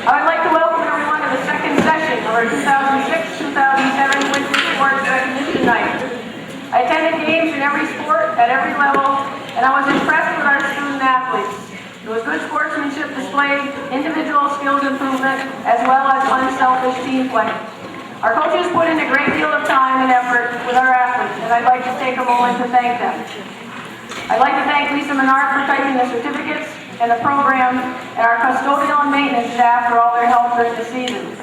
I would like to welcome everyone to the second session of our 2006-2007 Winter Sports Recognition Night. I attended games in every sport at every level, and I was impressed with our student athletes. There was good sportsmanship displayed, individual skills improvement, as well as unselfish team play. Our coaches put in a great deal of time and effort with our athletes, and I'd like to take a moment to thank them. I'd like to thank Lisa Menard for typing the certificates and the program, and our custodial and maintenance staff for all their help during the season.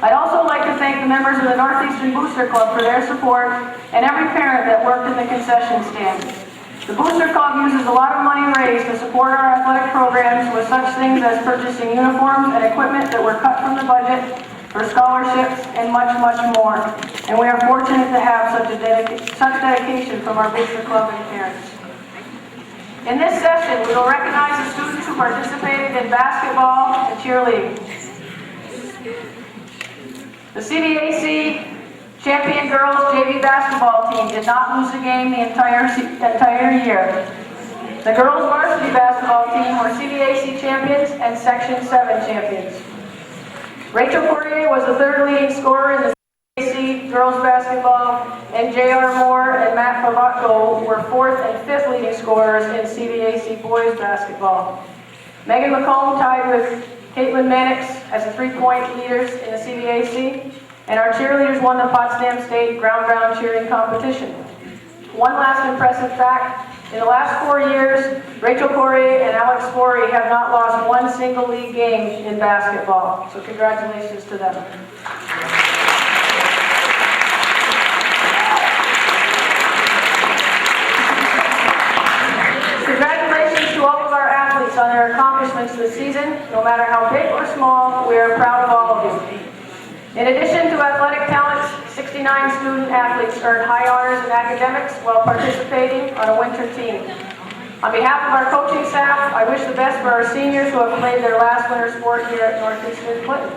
I'd also like to thank the members of the Northeastern Booster Club for their support, and every parent that worked in the concession stand. The Booster Club uses a lot of money raised to support our athletic programs with such things as purchasing uniforms and equipment that were cut from the budget, for scholarships, and much, much more. And we are fortunate to have such dedication from our Booster Club and parents. In this session, we will recognize the students who participated in basketball and cheerleading. The CDAC champion girls JV basketball team did not lose a game the entire year. The girls varsity basketball team were CDAC champions and Section 7 champions. Rachel Poirier was the third leading scorer in the CDAC girls basketball, and J.R. Moore and Matt Pavatko were fourth and fifth leading scorers in CDAC boys basketball. Megan McComb tied with Caitlin Mannix as the three-point leaders in the CDAC, and our cheerleaders won the Potsdam State ground cheering competition. One last impressive fact, in the last 4 years, Rachel Poirier and Alex Forey have not lost one single league game in basketball, so congratulations to them. Congratulations to all of our athletes on their accomplishments this season. No matter how big or small, we are proud of all of you. In addition to athletic talents, 69 student athletes earned high honors in academics while participating on a winter team. On behalf of our coaching staff, I wish the best for our seniors who have played their last winter sport here at Northeastern Clinton.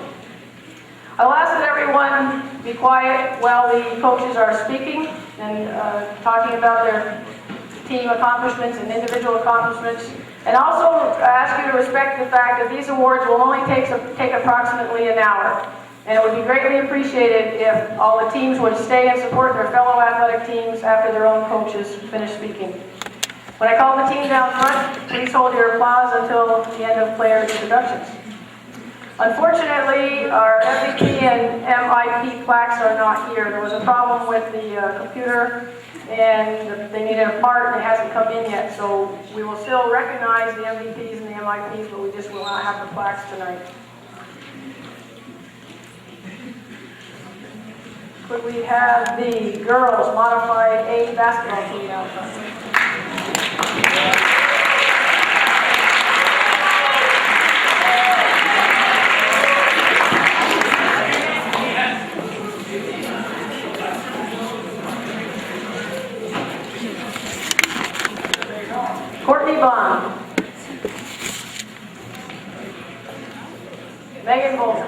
I'll ask that everyone be quiet while the coaches are speaking and talking about their team accomplishments and individual accomplishments, and also ask you to respect the fact that these awards will only take approximately an hour, and it would be greatly appreciated if all the teams would stay and support their fellow athletic teams after their own coaches finish speaking. When I call the team down front, please hold your applause until the end of player introductions. Unfortunately, our MVP and MIP plaques are not here. There was a problem with the computer, and they needed a part, and it hasn't come in yet. So we will still recognize the MVPs and the MIPs, but we just will not have the plaques tonight. Could we have the girls modified A basketball team out front? Courtney Bond, Megan Bolton,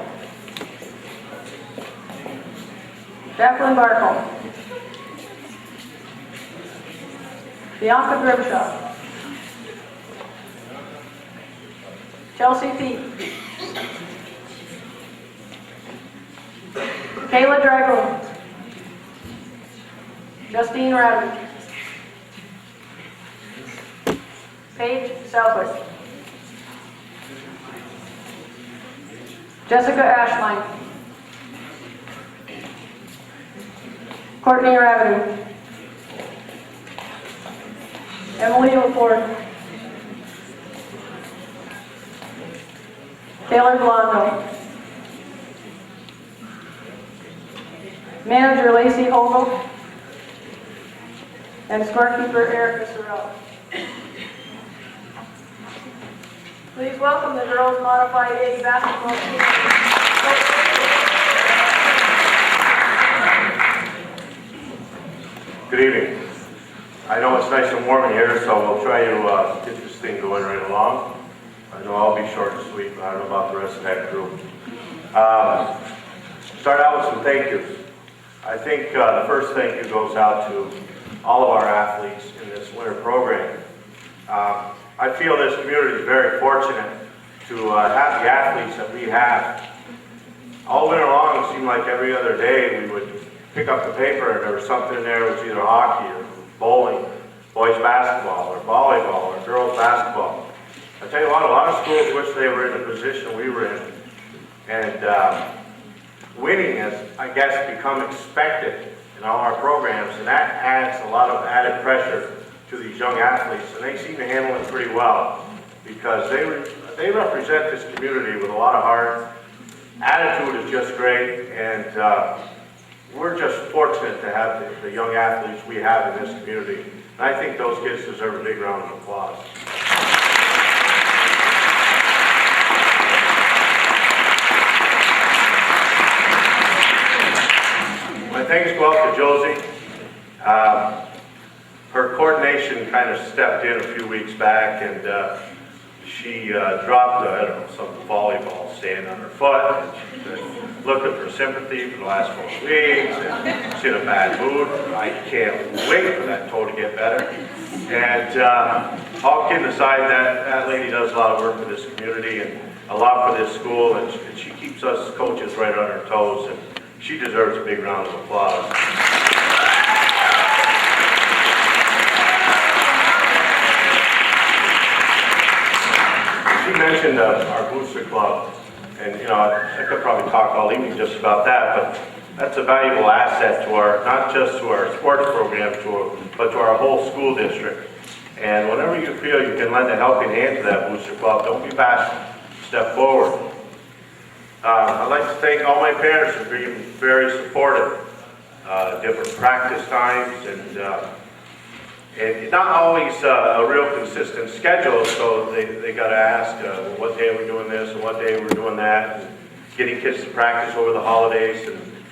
Jacqueline Barkle, Bianca Grimshaw, Chelsea Peete, Kayla Drago, Justine Radley, Paige Southwick, Jessica Ashline, Courtney Rabideau, Emily LaFord, Taylor Blondo, Manager Lacey Hogle, and scorekeeper Erica Sorrell. Please welcome the girls modified A basketball team. Good evening. I know it's nice and warm in here, so we'll try to get this thing going right along. I know I'll be short and sweet, but I don't know about the rest of that group. Start out with some thank yous. I think the first thank you goes out to all of our athletes in this winter program. I feel this community is very fortunate to have the athletes that we have. All winter long, it seemed like every other day we would pick up the paper and there was something in there. It was either hockey or bowling, boys basketball or volleyball or girls basketball. I tell you what, a lot of schools wish they were in the position we were in. And winning has, I guess, become expected in all our programs, and that adds a lot of added pressure to these young athletes, and they seem to handle it pretty well because they represent this community with a lot of heart. Attitude is just great, and we're just fortunate to have the young athletes we have in this community. And I think those kids deserve a big round of applause. My thanks go out to Josie. Her coordination kind of stepped in a few weeks back, and she dropped, I don't know, some volleyball stand on her foot, and she's been looking for sympathy for the last 4 weeks, and she's in a bad mood. I can't wait for that toe to get better. And all kidding aside, that lady does a lot of work for this community and a lot for this school, and she keeps us coaches right on our toes, and she deserves a big round of applause. She mentioned our booster club, and I could probably talk all evening just about that, but that's a valuable asset to our, not just to our sports program, but to our whole school district. And whenever you feel you can lend a helping hand to that booster club, don't be bashful. Step forward. I'd like to thank all my parents for being very supportive. Different practice times and not always a real consistent schedule, so they got to ask what day we're doing this and what day we're doing that, and getting kids to practice over the holidays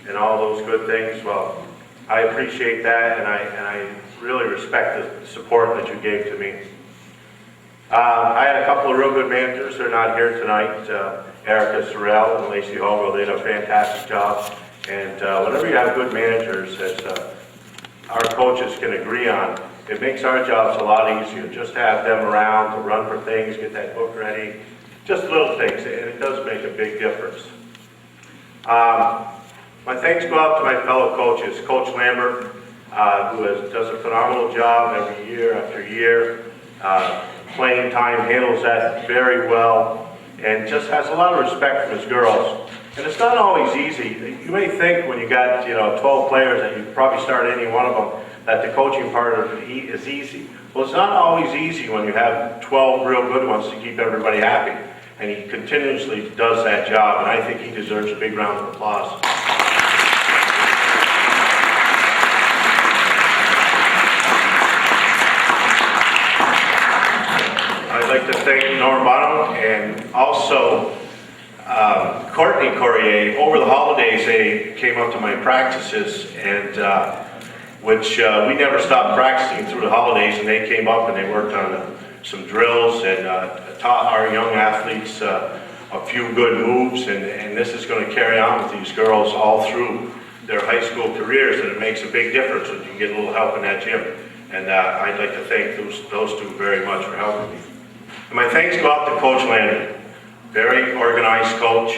and all those good things. Well, I appreciate that, and I really respect the support that you gave to me. I had a couple of real good managers. They're not here tonight. Erica Sorrell and Lacey Hogle, they did a fantastic job. And whenever you have good managers, as our coaches can agree on, it makes our jobs a lot easier. Just to have them around to run for things, get that book ready, just little things, and it does make a big difference. My thanks go out to my fellow coaches, Coach Lambert, who does a phenomenal job every year after year. Playing time, handles that very well, and just has a lot of respect for his girls. And it's not always easy. You may think when you got 12 players that you could probably start any one of them, that the coaching part of it is easy. Well, it's not always easy when you have 12 real good ones to keep everybody happy. And he continuously does that job, and I think he deserves a big round of applause. I'd like to thank Norm Bonham and also Courtney Courier. Over the holidays, they came up to my practices, and which we never stopped practicing through the holidays, and they came up and they worked on some drills and taught our young athletes a few good moves, and this is going to carry on with these girls all through their high school careers, and it makes a big difference when you can get a little help in that gym. And I'd like to thank those two very much for helping me. And my thanks go out to Coach Landry. Very organized coach,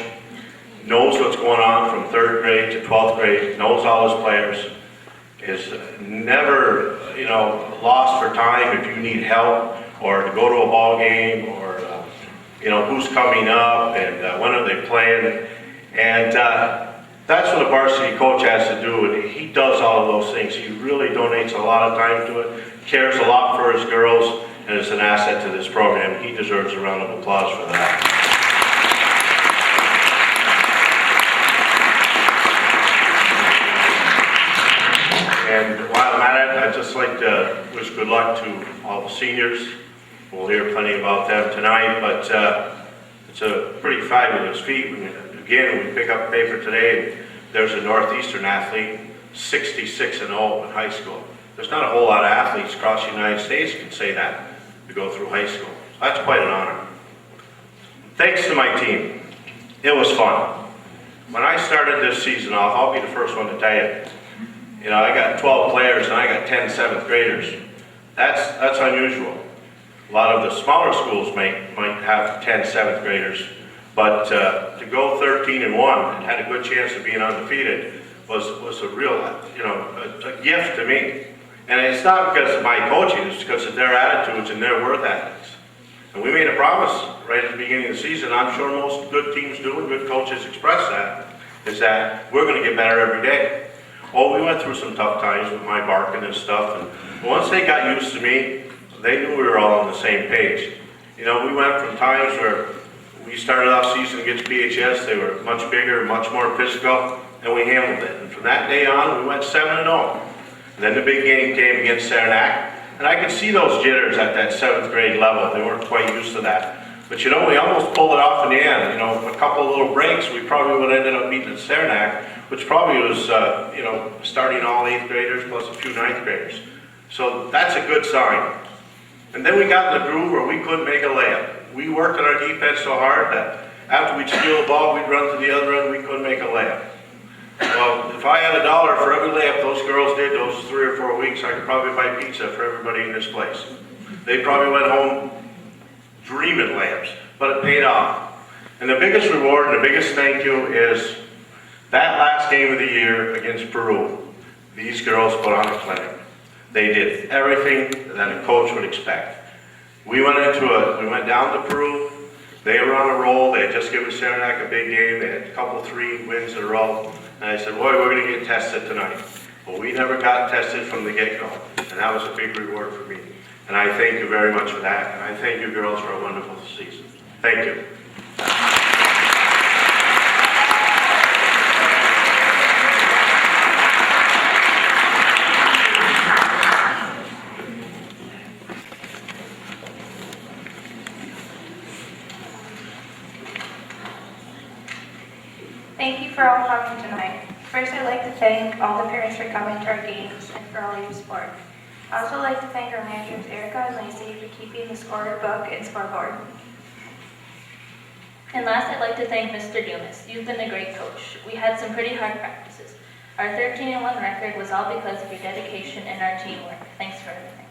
knows what's going on from 3rd grade to 12th grade, knows all his players, is never, lost for time if you need help or to go to a ball game or, who's coming up and when are they playing. And that's what a varsity coach has to do, and he does all of those things. He really donates a lot of time to it, cares a lot for his girls, and is an asset to this program. He deserves a round of applause for that. And while I'm at it, I'd just like to wish good luck to all the seniors. We'll hear plenty about them tonight, but it's a pretty fabulous feat. Again, we pick up paper today, and there's a Northeastern athlete, 66-0 in high school. There's not a whole lot of athletes across the United States who can say that to go through high school. That's quite an honor. Thanks to my team. It was fun. When I started this season off, I'll be the first one to tell you, I got 12 players and I got 10 7th graders. That's unusual. A lot of the smaller schools might have 10 7th graders, but to go 13-1 and had a good chance of being undefeated was a real, a gift to me. And it's not because of my coaching, it's because of their attitudes and their work ethics. And we made a promise right at the beginning of the season. I'm sure most good teams do, and good coaches express that, is that we're going to get better every day. Oh, we went through some tough times with my barking and stuff, and once they got used to me, they knew we were all on the same page. We went from times where we started off season against PHS, they were much bigger, much more physical, and we handled it. And from that day on, we went 7-0. And then the big game came against Saranac, and I could see those jitters at that 7th grade level. They weren't quite used to that. But we almost pulled it off in the end. A couple of little breaks, we probably would have ended up beating Saranac, which probably was, starting all 8th graders plus a few 9th graders. So that's a good sign. And then we got in the groove where we couldn't make a layup. We worked on our defense so hard that after we'd steal the ball, we'd run to the other end, we couldn't make a layup. Well, if I had $1 for every layup those girls did those 3 or 4 weeks, I could probably buy pizza for everybody in this place. They probably went home dreaming layups, but it paid off. And the biggest reward and the biggest thank you is that last game of the year against Peru. These girls put on a clinic. They did everything that a coach would expect. We went down to Peru. They were on a roll. They had just given Saranac a big game. They had a couple 3 wins in a row. And I said, boy, we're going to get tested tonight. Well, we never got tested from the get-go. And that was a big reward for me. And I thank you very much for that. And I thank you girls for a wonderful season. Thank you. Thank you for all coming tonight. First, I'd like to thank all the parents for coming to our games and for all your support. I'd also like to thank our managers, Erica and Lacey, for keeping the scorebook and scoreboard. And last, I'd like to thank Mr. Dumas. You've been a great coach. We had some pretty hard practices. Our 13-1 record was all because of your dedication and our teamwork. Thanks for everything.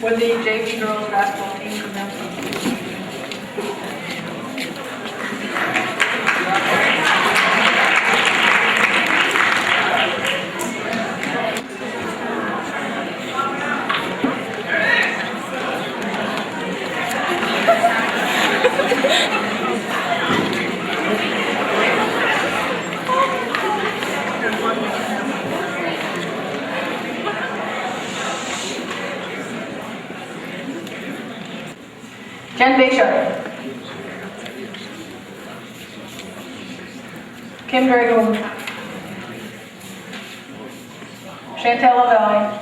Would the JV girls basketball team come down? Ken Bayshire. Kim Drago. Chantel LaValle.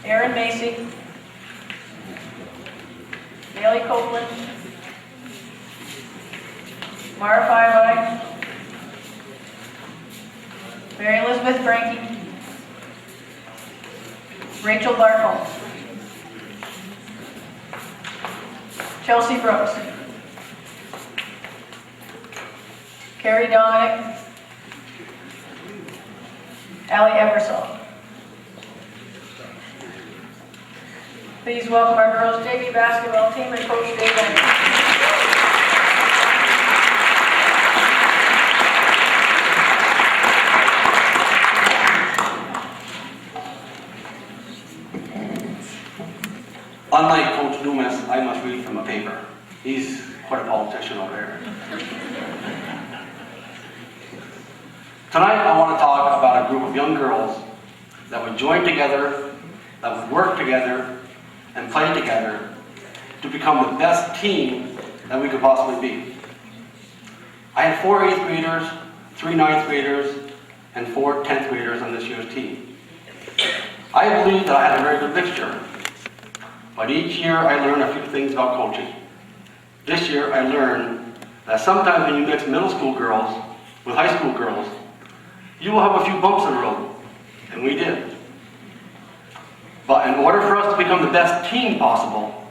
Erin Macy. Bailey Copeland. Mara Firelight. Mary Elizabeth Frankie. Rachel Barkholz. Chelsea Brooks. Carrie Dominic. Allie Eversole. Please welcome our girls JV basketball team and Coach Dave Anderson. Unlike Coach Dumas, I must read from a paper. He's quite a politician over there. Tonight I want to talk about a group of young girls that would join together, that would work together, and play together to become the best team that we could possibly be. I had 4 8th graders, 3 9th graders, and 4 10th graders on this year's team. I believe that I had a very good mixture. But each year I learned a few things about coaching. This year I learned that sometimes when you mix middle school girls with high school girls, you will have a few bumps in the road. And we did. But in order for us to become the best team possible,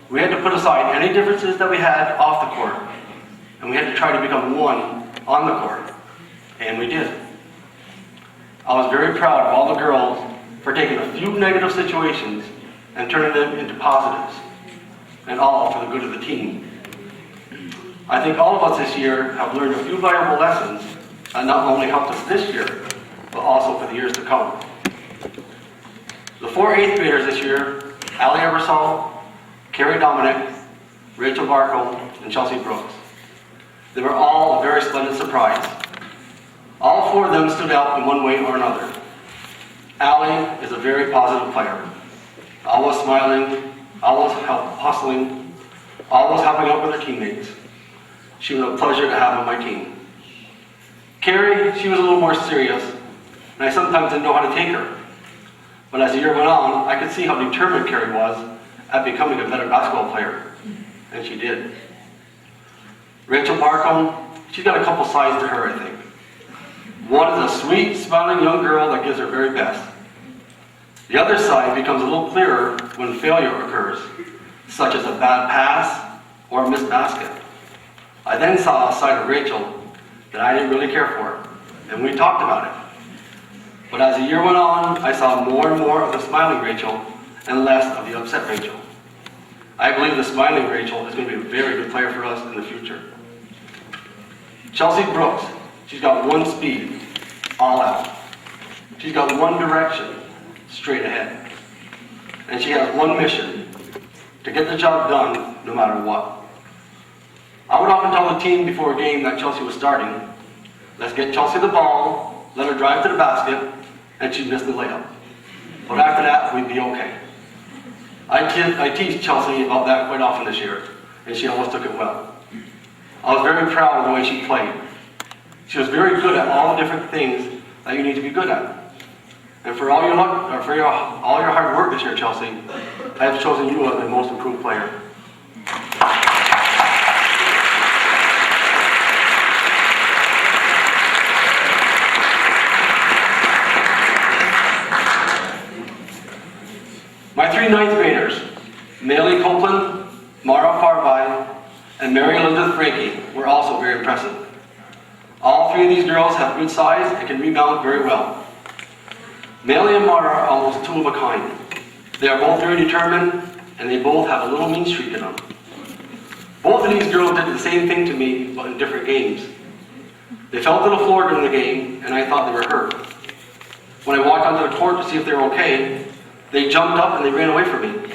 we had to put aside any differences that we had off the court, and we had to try to become one on the court, and we did. I was very proud of all the girls for taking a few negative situations and turning them into positives, and all for the good of the team. I think all of us this year have learned a few valuable lessons that not only helped us this year, but also for the years to come. The 4 8th graders this year, Allie Ebersol, Carrie Dominic, Rachel Barkle, and Chelsea Brooks. They were all a very splendid surprise. All 4 of them stood out in one way or another. Allie is a very positive player. Always smiling, always hustling, always helping out with her teammates. She was a pleasure to have on my team. Carrie, she was a little more serious, and I sometimes didn't know how to take her. But as the year went on, I could see how determined Carrie was at becoming a better basketball player, and she did. Rachel Barkle, she's got a couple sides to her, I think. One is a sweet, smiling young girl that gives her very best. The other side becomes a little clearer when failure occurs, such as a bad pass or a missed basket. I then saw a side of Rachel that I didn't really care for, and we talked about it. But as the year went on, I saw more and more of the smiling Rachel and less of the upset Rachel. I believe the smiling Rachel is going to be a very good player for us in the future. Chelsea Brooks, she's got one speed, all out. She's got one direction, straight ahead. And she has one mission, to get the job done no matter what. I would often tell the team before a game that Chelsea was starting, let's get Chelsea the ball, let her drive to the basket, and she'd miss the layup. But after that, we'd be okay. I teased Chelsea about that quite often this year, and she always took it well. I was very proud of the way she played. She was very good at all the different things that you need to be good at. And for all your hard work this year, Chelsea, I have chosen you as my most improved player. My 3 ninth graders, Maylee Copeland, Mara Farby, and Mary Elizabeth Frankie, were also very impressive. All 3 of these girls have good size and can rebound very well. Maylee and Mara are almost 2 of a kind. They are both very determined, and they both have a little mean streak in them. Both of these girls did the same thing to me, but in different games. They fell to the floor during the game, and I thought they were hurt. When I walked onto the court to see if they were okay, they jumped up and they ran away from me.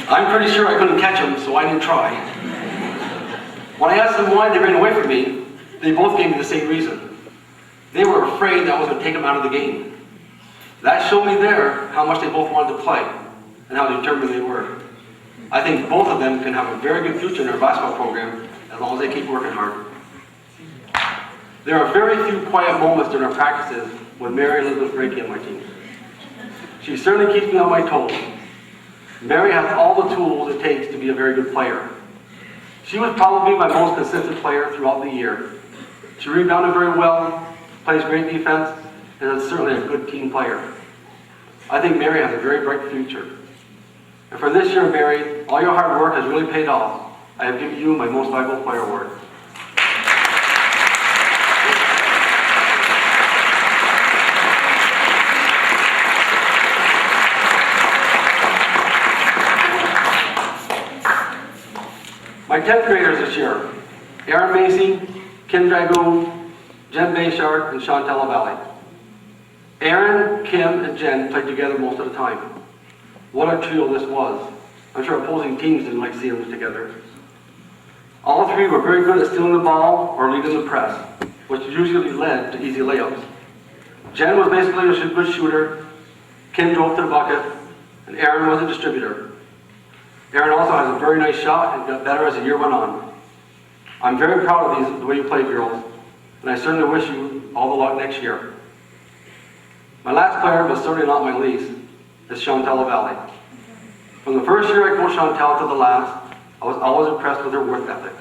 I'm pretty sure I couldn't catch them, so I didn't try. When I asked them why they ran away from me, they both gave me the same reason. They were afraid that I was going to take them out of the game. That showed me there how much they both wanted to play and how determined they were. I think both of them can have a very good future in their basketball program as long as they keep working hard. There are very few quiet moments during our practices with Mary Elizabeth Frankie on my team. She certainly keeps me on my toes. Mary has all the tools it takes to be a very good player. She was probably my most consistent player throughout the year. She rebounded very well, plays great defense, and is certainly a good team player. I think Mary has a very bright future. And for this year, Mary, all your hard work has really paid off. I have given you my most valuable player award. My 10th graders this year, Erin Macy, Kim Dragoon, Jen Bayshard, and Chantel Valley. Erin, Kim, and Jen played together most of the time. What a trio this was. I'm sure opposing teams didn't like seeing them together. All 3 were very good at stealing the ball or leading the press, which usually led to easy layups. Jen was basically a good shooter, Kim drove to the bucket, and Erin was a distributor. Erin also has a very nice shot and got better as the year went on. I'm very proud of the way you play, girls, and I certainly wish you all the luck next year. My last player, but certainly not my least, is Chantel Valley. From the first year I coached Chantel to the last, I was always impressed with her work ethic.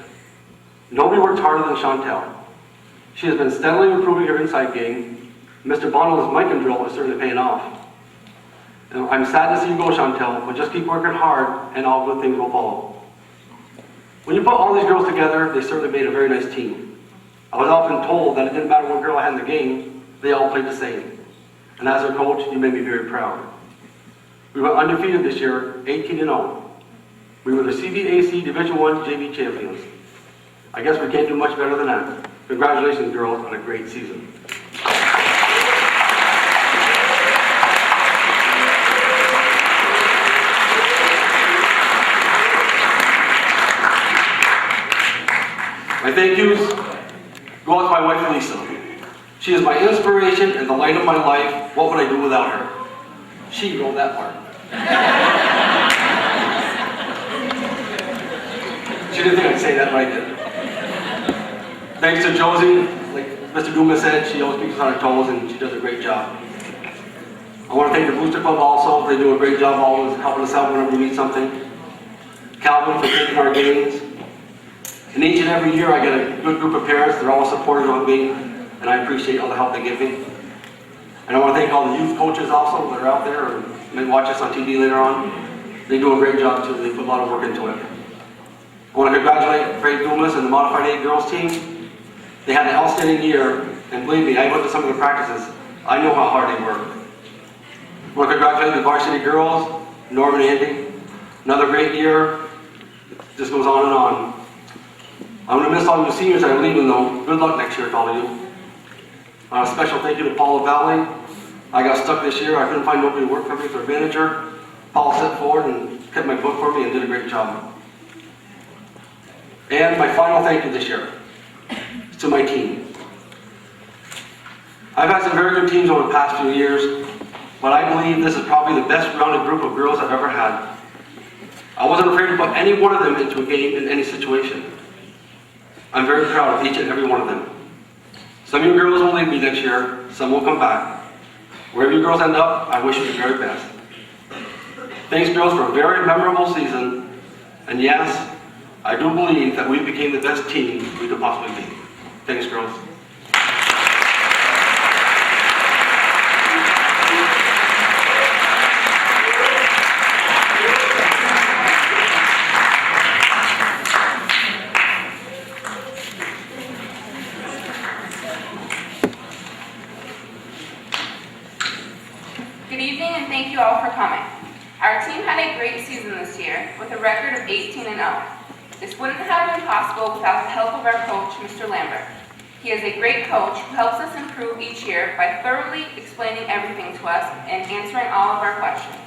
Nobody works harder than Chantel. She has been steadily improving her inside game. Mr. Bonner's mic and drill is certainly paying off. And I'm sad to see you go, Chantel, but just keep working hard and all good things will follow. When you put all these girls together, they certainly made a very nice team. I was often told that it didn't matter what girl I had in the game, they all played the same. And as their coach, you made me very proud. We went undefeated this year, 18-0. We were the CBAC Division I JV champions. I guess we can't do much better than that. Congratulations, girls, on a great season. My thank yous go out to my wife, Lisa. She is my inspiration and the light of my life. What would I do without her? She wrote that part. She didn't think I'd say that, but I did. Thanks to Josie, like Mr. Dumas said, she always keeps us on her toes and she does a great job. I want to thank the Booster Club also. They do a great job always helping us out whenever we need something. Calvin for taking our games. And each and every year I get a good group of parents. They're all supportive of me, and I appreciate all the help they give me. And I want to thank all the youth coaches also that are out there or may watch us on TV later on. They do a great job too. They put a lot of work into it. I want to congratulate Craig Dumas and the Modified 8 girls team. They had an outstanding year, and believe me, I went to some of the practices. I know how hard they work. I want to congratulate the varsity girls, Norm and Andy. Another great year. Just goes on and on. I'm going to miss all you seniors that are leaving though. Good luck next year to all of you. A special thank you to Paula Valley. I got stuck this year. I couldn't find nobody to work for me as their manager. Paul stepped forward and kept my book for me and did a great job. And my final thank you this year is to my team. I've had some very good teams over the past few years, but I believe this is probably the best rounded group of girls I've ever had. I wasn't afraid to put any one of them into a game in any situation. I'm very proud of each and every one of them. Some of you girls will leave me next year, some will come back. Wherever you girls end up, I wish you the very best. Thanks, girls, for a very memorable season. And yes, I do believe that we became the best team we could possibly be. Thanks, girls. Good evening and thank you all for coming. Our team had a great season this year with a record of 18-0. This wouldn't have been possible without the help of our coach, Mr. Lambert. He is a great coach who helps us improve each year by thoroughly explaining everything to us and answering all of our questions.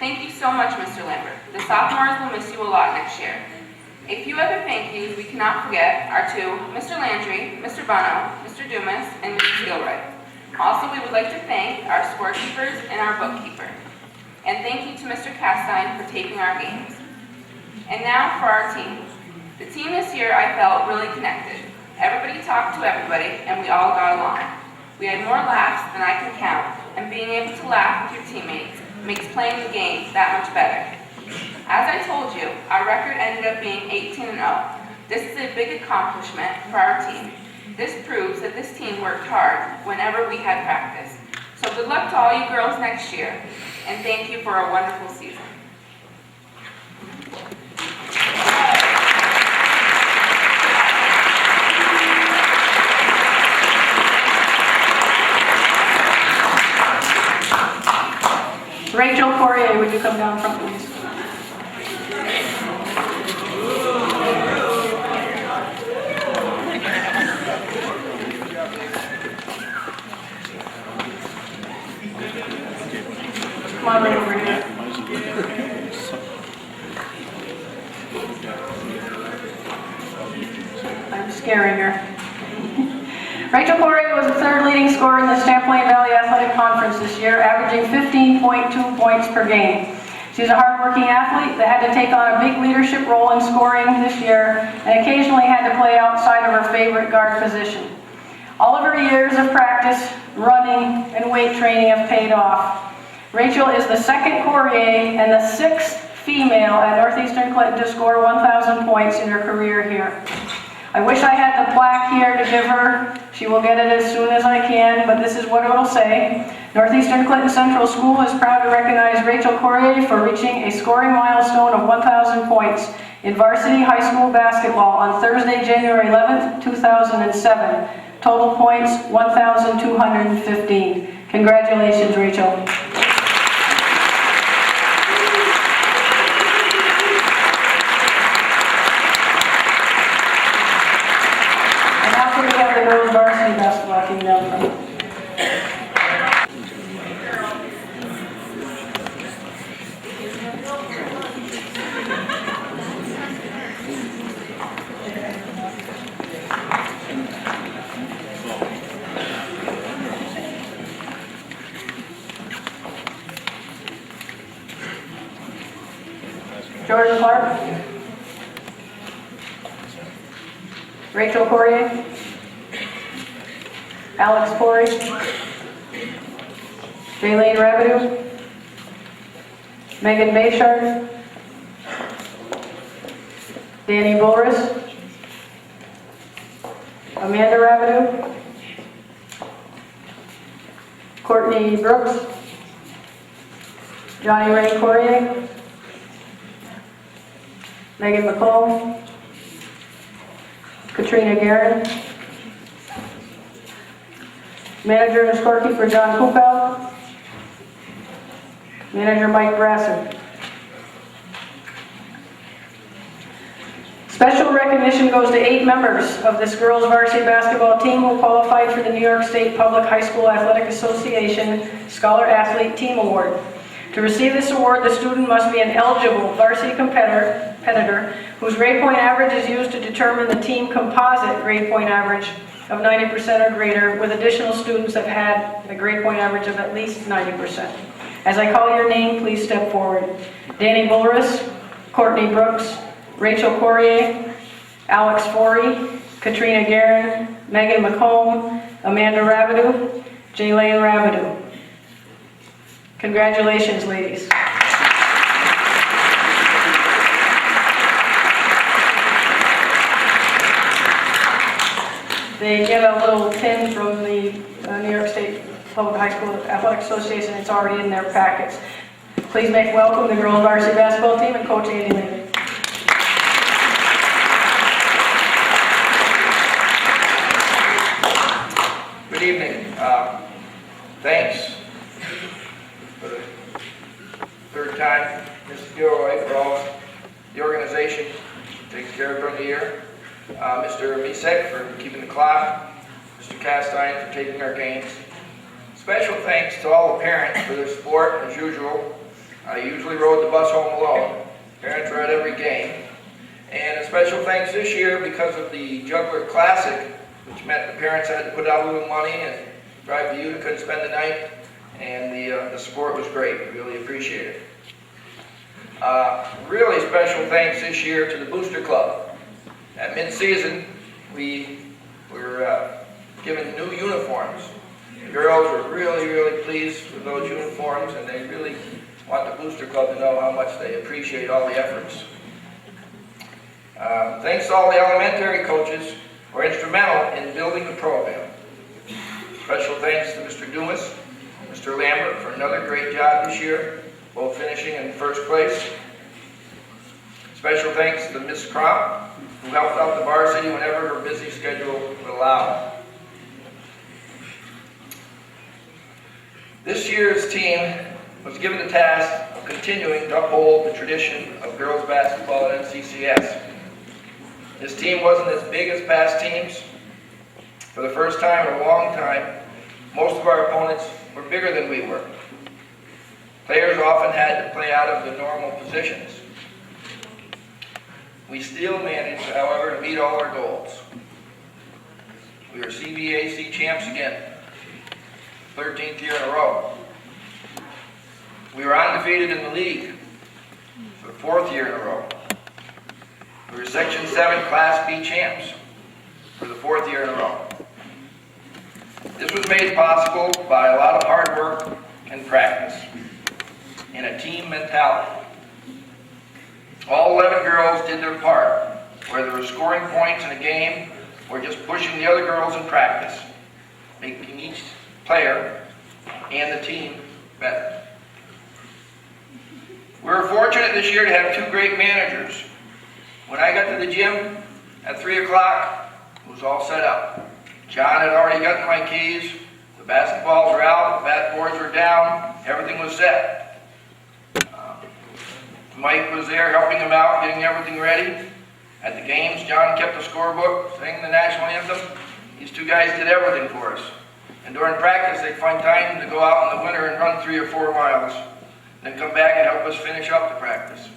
Thank you so much, Mr. Lambert. The sophomores will miss you a lot next year. A few other thank yous we cannot forget are to Mr. Landry, Mr. Bono, Mr. Dumas, and Mrs. Gilroy. Also, we would like to thank our scorekeepers and our bookkeeper. And thank you to Mr. Castine for taping our games. And now for our team. The team this year I felt really connected. Everybody talked to everybody and we all got along. We had more laughs than I can count, and being able to laugh with your teammates makes playing the game that much better. As I told you, our record ended up being 18-0. This is a big accomplishment for our team. This proves that this team worked hard whenever we had practice. So good luck to all you girls next year, and thank you for a wonderful season. Rachel Poirier, would you come down front, please? Come on, right over here. I'm scaring her. Rachel Poirier was the third leading scorer in the Champlain Valley Athletic Conference this year, averaging 15.2 points per game. She's a hard-working athlete that had to take on a big leadership role in scoring this year and occasionally had to play outside of her favorite guard position. All of her years of practice, running, and weight training have paid off. Rachel is the second Courier and the sixth female at Northeastern Clinton to score 1,000 points in her career here. I wish I had the plaque here to give her. She will get it as soon as I can, but this is what it will say. Northeastern Clinton Central School is proud to recognize Rachel Corrier for reaching a scoring milestone of 1,000 points in varsity high school basketball on Thursday, January 11th, 2007. Total points, 1,215. Congratulations, Rachel. The girls varsity basketball team down front. Jordan Clark, Rachel Corrier, Alex Corey, Jaylene Rabideau, Megan Bayshard, Danny Boris, Amanda Rabideau, Courtney Brooks, Johnny Ray Corrier, Megan McComb, Katrina Guerin, Manager and scorekeeper John Kupel, Manager Mike Brasser. Special recognition goes to 8 members of this girls varsity basketball team who qualified for the New York State Public High School Athletic Association Scholar Athlete Team Award. To receive this award, the student must be an eligible varsity competitor whose grade point average is used to determine the team composite grade point average of 90% or greater, with additional students that had a grade point average of at least 90%. As I call your name, please step forward. Danny Boris, Courtney Brooks, Rachel Corrier, Alex Forey, Katrina Guerin, Megan McComb, Amanda Rabideau, Jaylene Rabideau. Congratulations, ladies. They get a little pin from the New York State Public High School Athletic Association. It's already in their packets. Please make welcome the girls varsity basketball team and Coach Andy Lane. Good evening. Thanks for the third time, Mrs. Gilroy, for all the organization taking care of during the year. Mr. Misek for keeping the clock, Mr. Castine for taking our games. Special thanks to all the parents for their support as usual. I usually rode the bus home alone. Parents were at every game. And a special thanks this year because of the Juggler Classic, which meant the parents had to put out a little money and drive to Utica and spend the night. And the support was great. I really appreciate it. Really special thanks this year to the Booster Club. At mid-season, we were given new uniforms. The girls were really pleased with those uniforms, and they really want the Booster Club to know how much they appreciate all the efforts. Thanks to all the elementary coaches who were instrumental in building the program. Special thanks to Mr. Dumas, Mr. Lambert for another great job this year, both finishing in first place. Special thanks to Miss Crump, who helped out the varsity whenever her busy schedule would allow. This year's team was given the task of continuing to uphold the tradition of girls basketball at NCCS. This team wasn't as big as past teams. For the first time in a long time, most of our opponents were bigger than we were. Players often had to play out of the normal positions. We still managed, however, to meet all our goals. We are CBAC champs again, 13th year in a row. We were undefeated in the league for the 4th year in a row. We were Section 7 Class B champs for the 4th year in a row. This was made possible by a lot of hard work and practice and a team mentality. All 11 girls did their part, whether it was scoring points in a game or just pushing the other girls in practice, making each player and the team better. We were fortunate this year to have two great managers. When I got to the gym at 3 o'clock, it was all set up. John had already gotten my keys, the basketballs were out, the bat boards were down, everything was set. Mike was there helping him out, getting everything ready. At the games, John kept the scorebook, sang the national anthem. These two guys did everything for us. And during practice, they'd find time to go out in the winter and run 3 or 4 miles. Then come back and help us finish up the practice.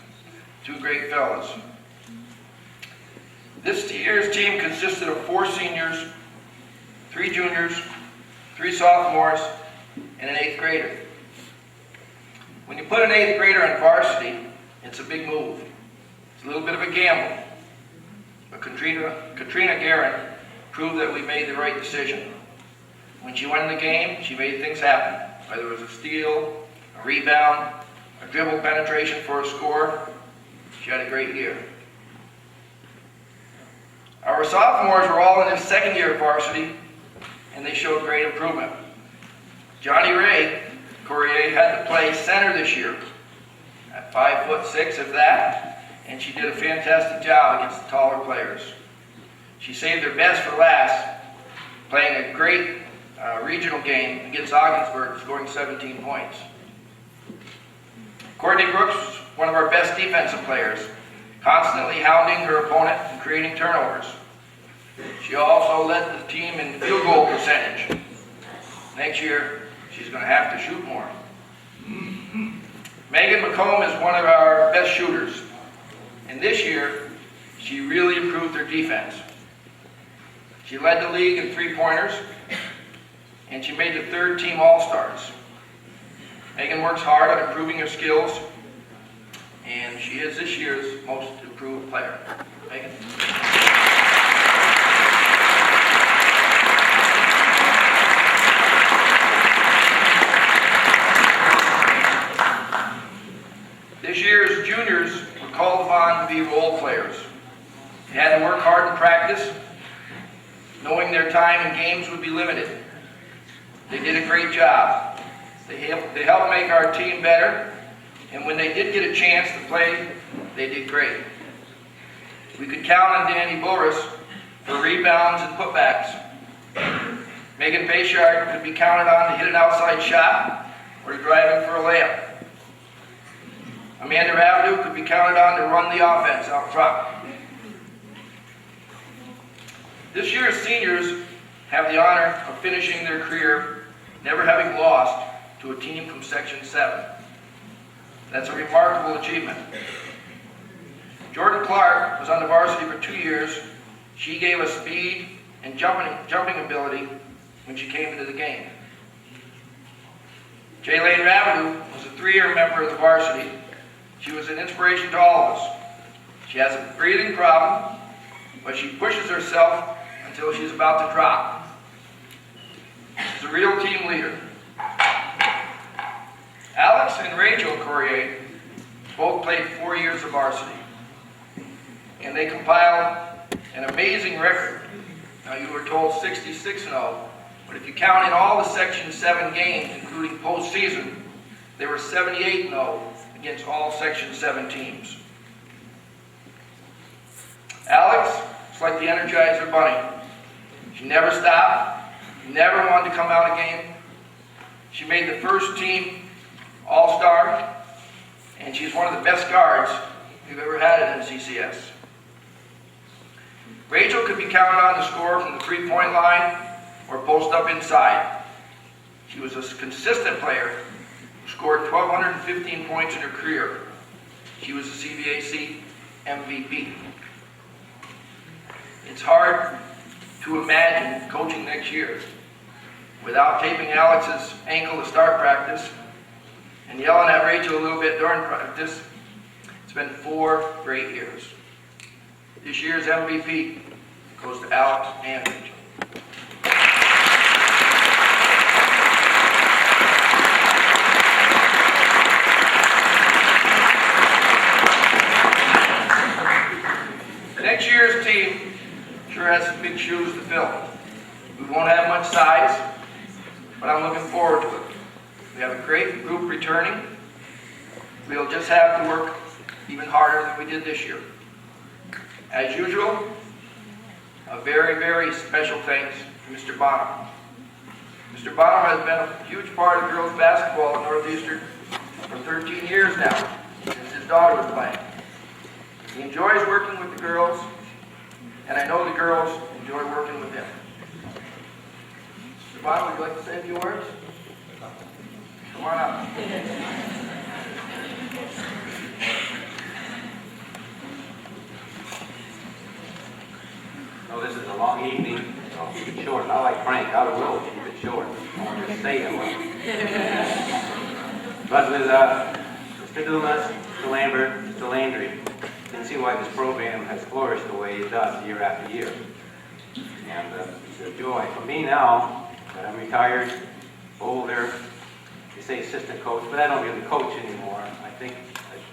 Two great fellas. This year's team consisted of 4 seniors, 3 juniors, 3 sophomores, and an 8th grader. When you put an 8th grader on varsity, it's a big move. It's a little bit of a gamble. But Katrina Guerin proved that we made the right decision. When she won the game, she made things happen. Whether it was a steal, a rebound, a dribble penetration for a score, she had a great year. Our sophomores were all in their 2nd year of varsity, and they showed great improvement. Johnny Ray Courier had to play center this year, at 5'6", if that, and she did a fantastic job against the taller players. She saved her best for last, playing a great regional game against Ogdensburg, scoring 17 points. Courtney Brooks was one of our best defensive players, constantly hounding her opponent and creating turnovers. She also led the team in field goal percentage. Next year, she's going to have to shoot more. Megan McComb is one of our best shooters, and this year, she really improved her defense. She led the league in 3-pointers, and she made the 3rd team All-Stars. Megan works hard on improving her skills, and she is this year's most improved player. Megan? This year's juniors were called upon to be role players. They had to work hard in practice, knowing their time in games would be limited. They did a great job. They helped make our team better, and when they did get a chance to play, they did great. We could count on Danny Boris for rebounds and putbacks. Megan Payshard could be counted on to hit an outside shot or to drive in for a layup. Amanda Ravidu could be counted on to run the offense out front. This year's seniors have the honor of finishing their career never having lost to a team from Section 7. That's a remarkable achievement. Jordan Clark was on the varsity for 2 years. She gave us speed and jumping ability when she came into the game. Jaylane Ravidu was a 3-year member of the varsity. She was an inspiration to all of us. She has a breathing problem, but she pushes herself until she's about to drop. She's a real team leader. Alex and Rachel Courier both played 4 years of varsity, and they compiled an amazing record. Now, you were told 66-0, but if you count in all the Section 7 games, including postseason, they were 78-0 against all Section 7 teams. Alex is like the Energizer Bunny. She never stopped, never wanted to come out of game. She made the first team All-Star, and she's one of the best guards we've ever had at NCCS. Rachel could be counted on to score from the 3-point line or post up inside. She was a consistent player who scored 1,215 points in her career. She was a CVAC MVP. It's hard to imagine coaching next year without taping Alex's ankle to start practice and yelling at Rachel a little bit during practice. It's been 4 great years. This year's MVP goes to Alex and Rachel. Next Next year's team sure has some big shoes to fill. We won't have much size, but I'm looking forward to it. We have a great group returning. We'll just have to work even harder than we did this year. As usual, a very, very special thanks to Mr. Bonham. Mr. Bonham has been a huge part of girls basketball in Northeastern for 13 years now, since his daughter was playing. He enjoys working with the girls, and I know the girls enjoy working with him. Mr. Bonham, would you like to say a few words? Come on up. No, this is a long evening, so I'll keep it short. I like Frank, out of will, keep it short. I want to say it well. But with Mr. Dumas, Mr. Lambert, Mr. Landry, you can see why this program has flourished the way it does year after year. And it's a joy. For me now, that I'm retired, older, you say assistant coach, but I don't really coach anymore. I think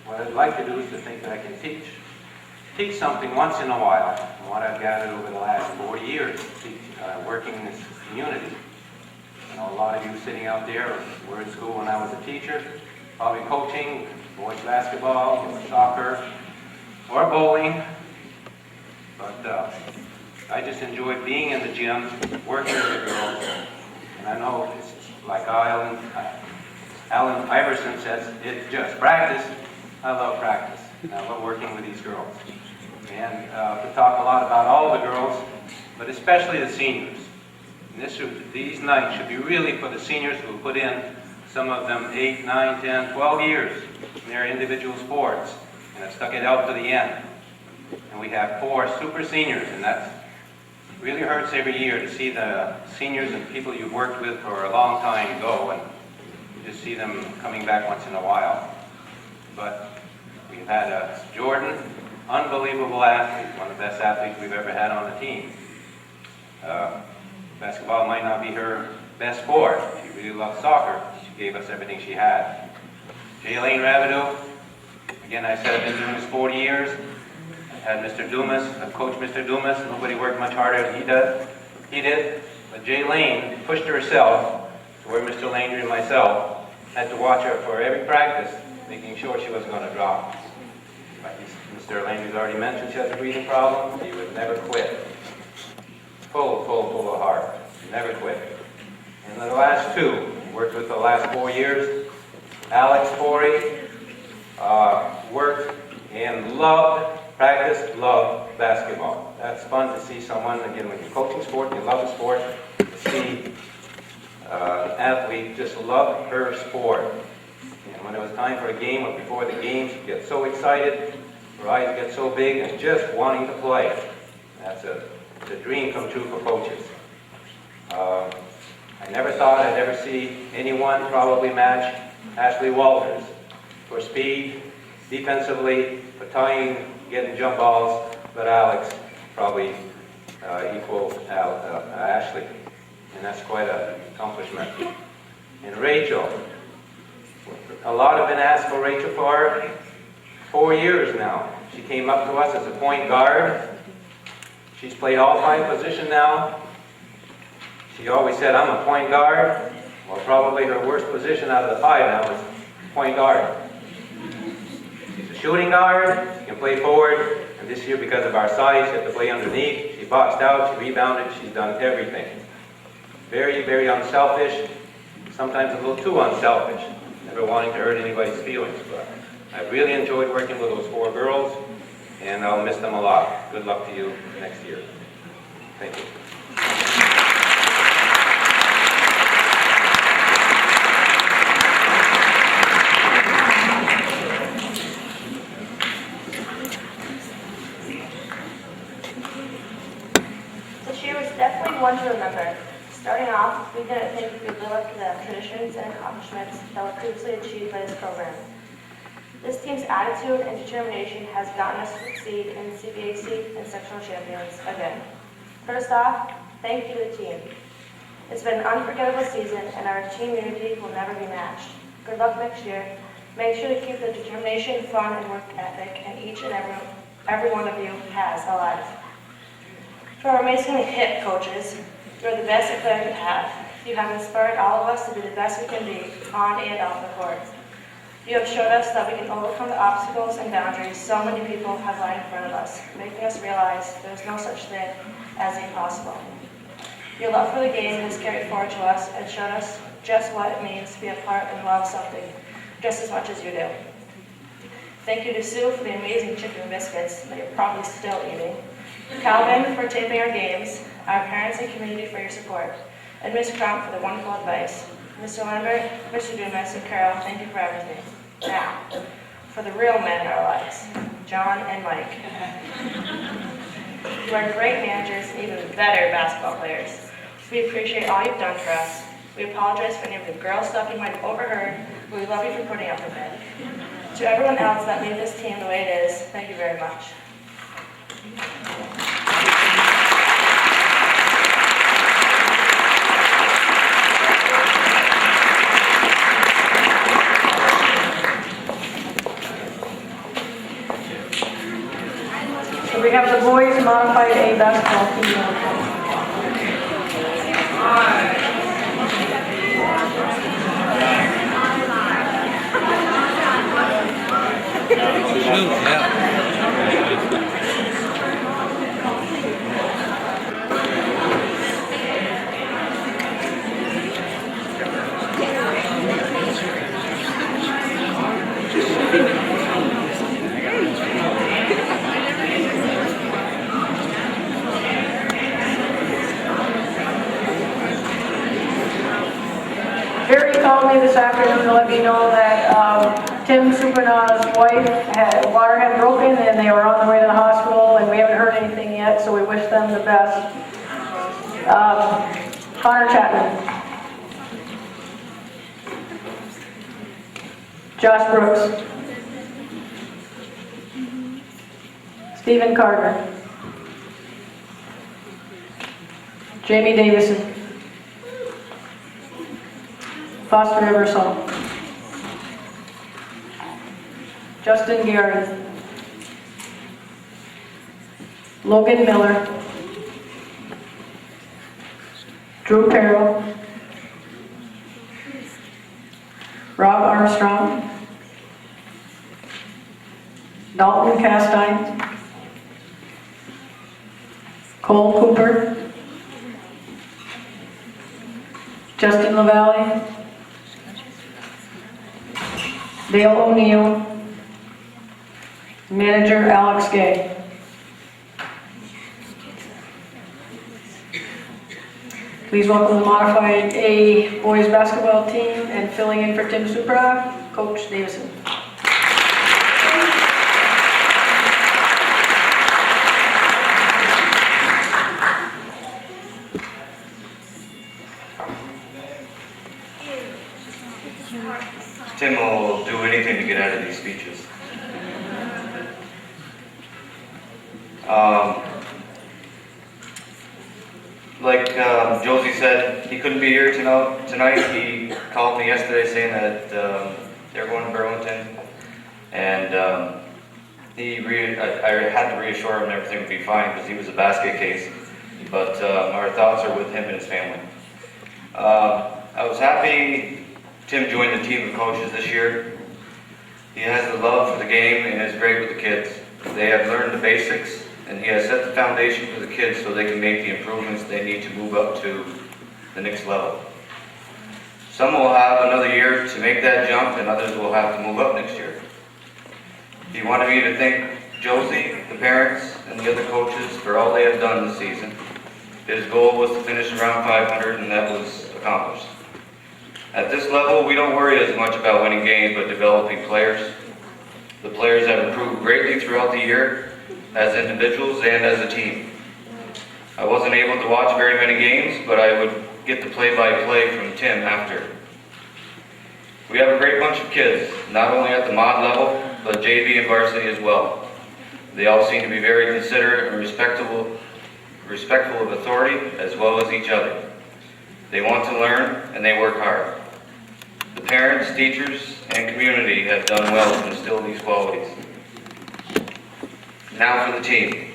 what I'd like to do is to think that I can teach something once in a while. And what I've gathered over the last 40 years, working in this community. You know, a lot of you sitting out there were in school when I was a teacher, probably coaching boys basketball, or soccer, or bowling. But I just enjoy being in the gym, working with the girls. And I know it's like Alan Iverson says, it's just practice. I love practice. And I love working with these girls. And to talk a lot about all the girls, but especially the seniors. And these nights should be really for the seniors who put in, some of them 8, 9, 10, 12 years in their individual sports and have stuck it out to the end. And we have 4 super seniors, and that really hurts every year to see the seniors and people you've worked with for a long time go, and you just see them coming back once in a while. But we've had Jordan, unbelievable athlete, one of the best athletes we've ever had on the team. Basketball might not be her best sport. She really loved soccer. She gave us everything she had. Jaylene Rabideau, again, I said I've been doing this 40 years. I had Mr. Dumas, I've coached Mr. Dumas. Nobody worked much harder than he did. But Jaylene pushed herself to where Mr. Landry and myself had to watch her for every practice, making sure she wasn't going to drop. Like Mr. Landry's already mentioned, she has a breathing problem. She would never quit. Full of heart. Never quit. And the last 2, worked with the last 4 years. Alex Forey worked and loved, practiced, loved basketball. That's fun to see someone, again, when you're coaching sport, you love the sport, to see an athlete just love her sport. And when it was time for a game or before the game, she'd get so excited, her eyes get so big, and just wanting to play. That's a dream come true for coaches. I never thought I'd ever see anyone probably match Ashley Walters for speed, defensively, for tying, getting jump balls, but Alex probably equals Ashley, and that's quite an accomplishment. And Rachel, a lot have been asked for Rachel for 4 years now. She came up to us as a point guard. She's played all 5 positions now. She always said, I'm a point guard. Well, probably her worst position out of the 5 now is point guard. She's a shooting guard. She can play forward. And this year, because of our size, she had to play underneath. She boxed out. She rebounded. She's done everything. Very, very unselfish. Sometimes a little too unselfish. Never wanting to hurt anybody's feelings. But I really enjoyed working with those 4 girls. And I'll miss them a lot. Good luck to you next year. Thank you. This year was definitely one to remember. Starting off, we didn't think we could live up to the traditions and accomplishments that were previously achieved by this program. This team's attitude and determination has gotten us to succeed in CBAC and sectional champions again. First off, thank you to the team. It's been an unforgettable season and our team unity will never be matched. Good luck next year. Make sure to keep the determination, fun, and work ethic in each and every every one of you has a life. For our amazingly hip coaches, you're the best a player could have. You have inspired all of us to be the best we can be, on and off the court. You have showed us that we can overcome the obstacles and boundaries so many people have lying in front of us, making us realize there is no such thing as the impossible. Your love for the game has carried forward to us and showed us just what it means to be a part and love something just as much as you do. Thank you to Sue for the amazing chicken biscuits that you're probably still eating, Calvin for taping our games, our parents and community for your support, and Ms. Crump for the wonderful advice. Mr. Lambert, Mr. Dumas, and Carol, thank you for everything. Now, for the real men in our lives, John and Mike. You are great managers and even better basketball players. We appreciate all you've done for us. We apologize for any of the girl stuff you might have overheard, but we love you for putting up with it. To everyone else that made this team the way it is, thank you very much. So we have the boys modified A basketball team. Jerry called me this afternoon to let me know that Tim Supernau's water had broken and they were on their way to the hospital, and we haven't heard anything yet, so we wish them the best. Connor Chapman. Josh Brooks. Stephen Carter. Jamie Davison. Foster Ebersol. Justin Gary. Logan Miller. Drew Carroll. Rob Armstrong. Dalton Castine. Cole Cooper. Justin LaValle. Dale O'Neill. Manager Alex Gay. Please welcome the modified A boys basketball team, and filling in for Tim Supra, Coach Davison. Tim will do anything to get out of these speeches. Like Josie said, he couldn't be here tonight. He called me yesterday saying that they're going to Burlington, and I had to reassure him everything would be fine because he was a basket case. But our thoughts are with him and his family. I was happy Tim joined the team of coaches this year. He has the love for the game and is great with the kids. They have learned the basics, and he has set the foundation for the kids so they can make the improvements they need to move up to the next level. Some will have another year to make that jump, and others will have to move up next year. He wanted me to thank Josie, the parents, and the other coaches for all they have done this season. His goal was to finish around 500, and that was accomplished. At this level, we don't worry as much about winning games, but developing players. The players have improved greatly throughout the year, as individuals and as a team. I wasn't able to watch very many games, but I would get the play-by-play from Tim after. We have a great bunch of kids, not only at the mod level, but JV and varsity as well. They all seem to be very considerate and respectful of authority as well as each other. They want to learn and they work hard. The parents, teachers, and community have done well to instill these qualities. Now for the team.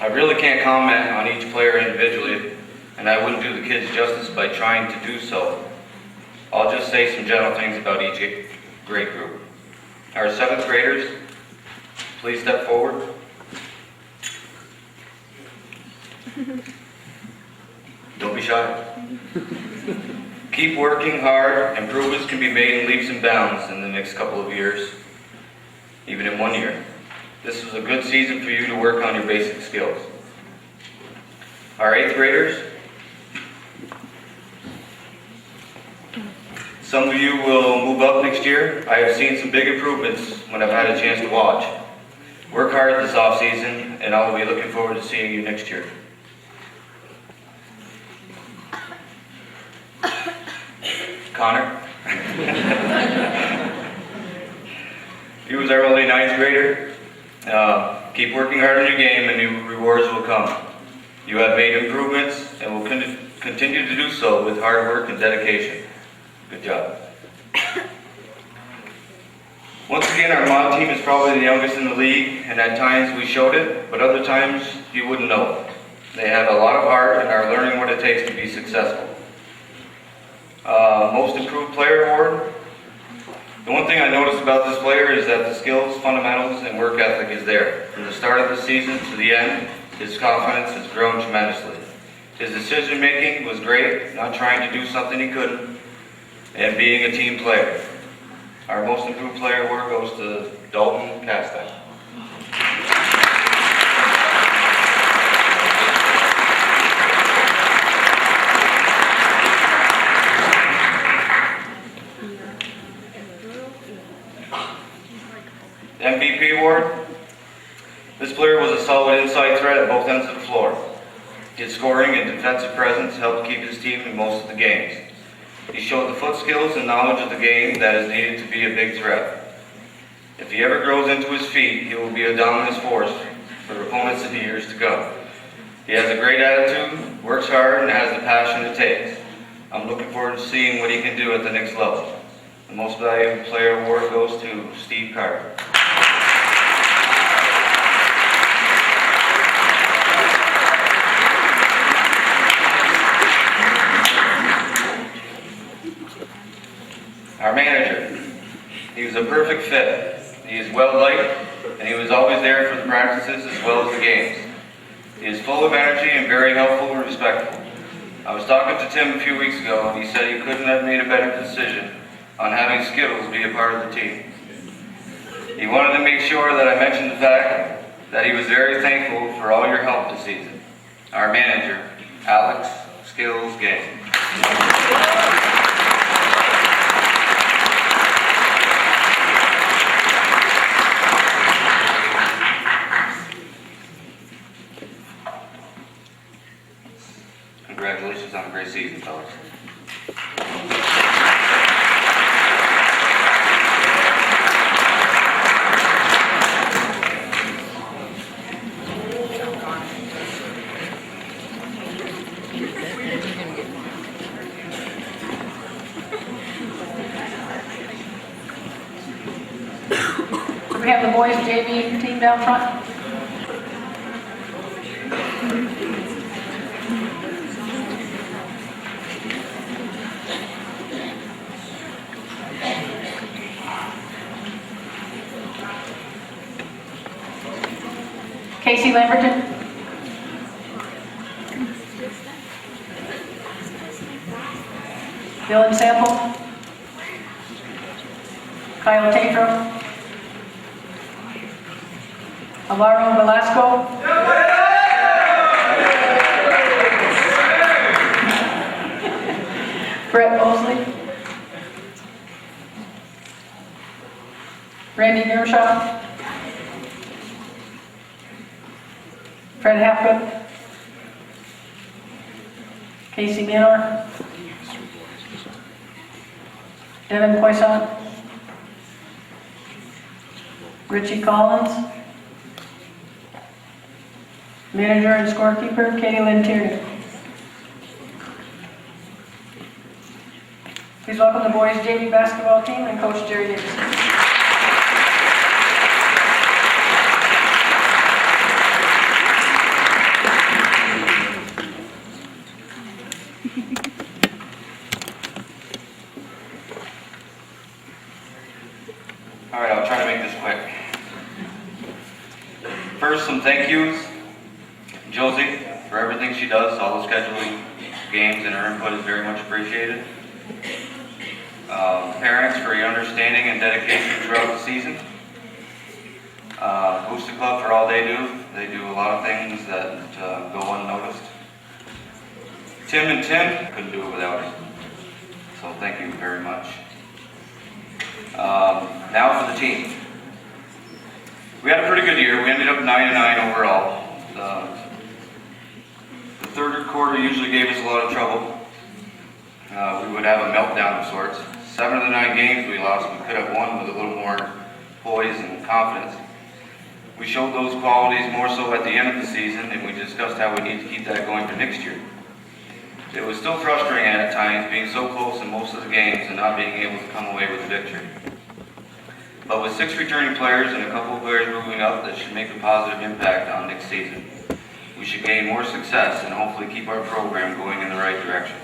I really can't comment on each player individually, and I wouldn't do the kids justice by trying to do so. I'll just say some general things about each grade group. Our 7th graders, please step forward. Don't be shy. Keep working hard. Improvements can be made in leaps and bounds in the next couple of years, even in 1 year. This was a good season for you to work on your basic skills. Our 8th graders, some of you will move up next year. I have seen some big improvements when I've had a chance to watch. Work hard this off season, and I'll be looking forward to seeing you next year. Connor. He was our only 9th grader. Keep working hard on your game and new rewards will come. You have made improvements and will continue to do so with hard work and dedication. Good job. Once again, our mod team is probably the youngest in the league, and at times we showed it, but other times you wouldn't know. They have a lot of heart and are learning what it takes to be successful. Most Improved Player Award. The one thing I noticed about this player is that the skills, fundamentals, and work ethic is there. From the start of the season to the end, his confidence has grown tremendously. His decision making was great, not trying to do something he couldn't, and being a team player. Our Most Improved Player Award goes to Dalton Castak. MVP Award. This player was a solid inside threat at both ends of the floor. His scoring and defensive presence helped keep his team in most of the games. He showed the foot skills and knowledge of the game that is needed to be a big threat. If he ever grows into his feet, he will be a dominant force for opponents in the years to come. He has a great attitude, works hard, and has the passion it takes. I'm looking forward to seeing what he can do at the next level. The Most Valuable Player Award goes to Steve Carter. Our manager, he was a perfect fit. He is well liked, and he was always there for the practices as well as the games. He is full of energy and very helpful and respectful. I was talking to Tim a few weeks ago, and he said he couldn't have made a better decision on having Skittles be a part of the team. He wanted to make sure that I mentioned the fact that he was very thankful for all your help this season. Our manager, Alex Skittles Gang. Congratulations on a great season, fellas. We have the boys JV team down front. Casey Lamberton. Dylan Sample. Kyle Tatro. Alvaro Velasco. Brett Mosley. Randy Gershaw. Fred Hapgood. Casey Miller. Devin Poisson. Richie Collins. Manager and scorekeeper, Katie Lynn Tierney. Please welcome the boys JV basketball team and Coach Jerry Davis. First, some thank yous. Josie, for everything she does, all the scheduling, games, and her input is very much appreciated. Parents, for your understanding and dedication throughout the season. Booster Club for all they do. They do a lot of things that go unnoticed. Tim and Tim, couldn't do it without him. So thank you very much. Now for the team. We had a pretty good year. We ended up 9-9 overall. The third quarter usually gave us a lot of trouble. We would have a meltdown of sorts. 7 of the 9 games we lost, we could have won with a little more poise and confidence. We showed those qualities more so at the end of the season, and we discussed how we need to keep that going for next year. It was still frustrating at times, being so close in most of the games and not being able to come away with a victory. But with 6 returning players and a couple of players moving up, that should make a positive impact on next season. We should gain more success and hopefully keep our program going in the right direction.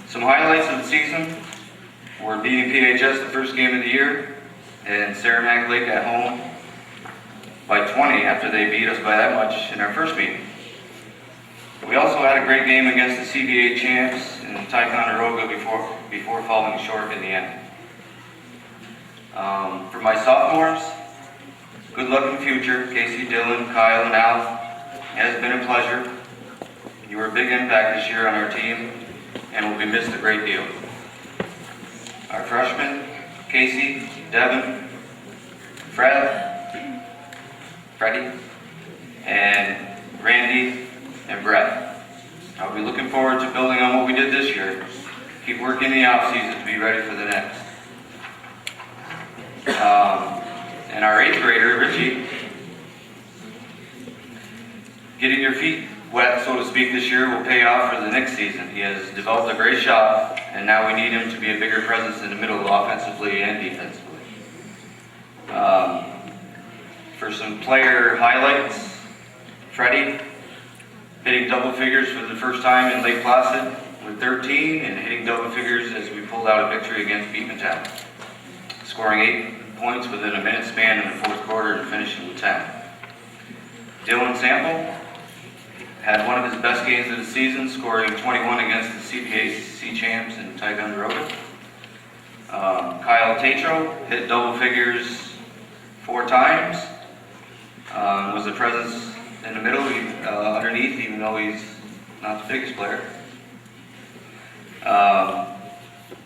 Some highlights of the season were beating PHS the first game of the year and Saranac Lake at home by 20 after they beat us by that much in our first meeting. We also had a great game against the CBA champs in Ticonderoga before falling short in the end. For my sophomores, good luck in the future. Casey, Dylan, Kyle, and Al. It has been a pleasure. You were a big impact this year on our team and will be missed a great deal. Our freshmen, Casey, Devin, Freddie, and Randy, and Brett. I'll be looking forward to building on what we did this year. Keep working the off season to be ready for the next. And our 8th grader, Richie, getting your feet wet, so to speak, this year will pay off for the next season. He has developed a great shot, and now we need him to be a bigger presence in the middle, offensively and defensively. For some player highlights, Freddie hitting double figures for the first time in Lake Placid with 13, and hitting double figures as we pulled out a victory against Beekman, scoring 8 points within a minute span in the 4th quarter and finishing with 10. Dylan Sample had one of his best games of the season, scoring 21 against the CPAC champs in Ticonderoga. Kyle Tatro hit double figures 4 times. Was a presence in the middle, underneath, even though he's not the biggest player.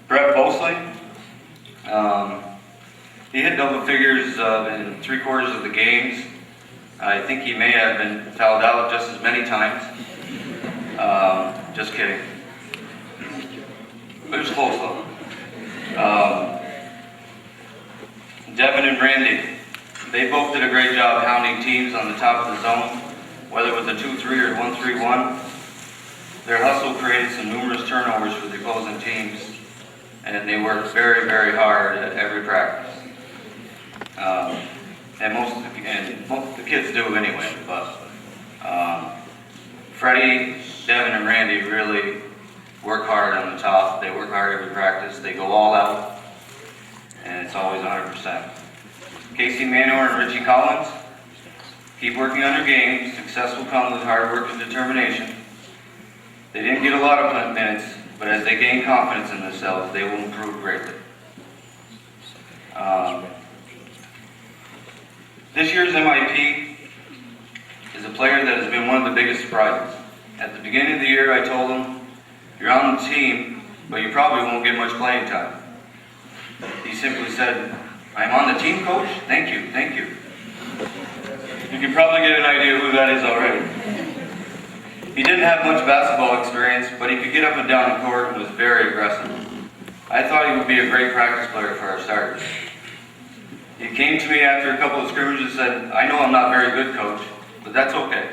Brett Bosley, he hit double figures in 3/4 of the games. I think he may have been fouled out just as many times. Just kidding. It was close though. Devin and Randy, they both did a great job hounding teams on the top of the zone, whether it was a 2-3 or 1-3-1. Their hustle created some numerous turnovers for the opposing teams, and they worked very, very hard at every practice. And most of the kids do anyway, but Freddie, Devin, and Randy really work hard on the top. They work hard every practice. They go all out, and it's always 100%. Casey Manor and Richie Collins keep working on their game. Success will come with hard work and determination. They didn't get a lot of minutes, but as they gain confidence in themselves, they will improve greatly. This year's MIP is a player that has been one of the biggest surprises. At the beginning of the year, I told him, "You're on the team, but you probably won't get much playing time." He simply said, "I'm on the team, coach? Thank you, thank you." You can probably get an idea who that is already. He didn't have much basketball experience, but he could get up and down the court and was very aggressive. I thought he would be a great practice player for our starters. He came to me after a couple of scrimmages and said, "I know I'm not very good, coach, but that's okay."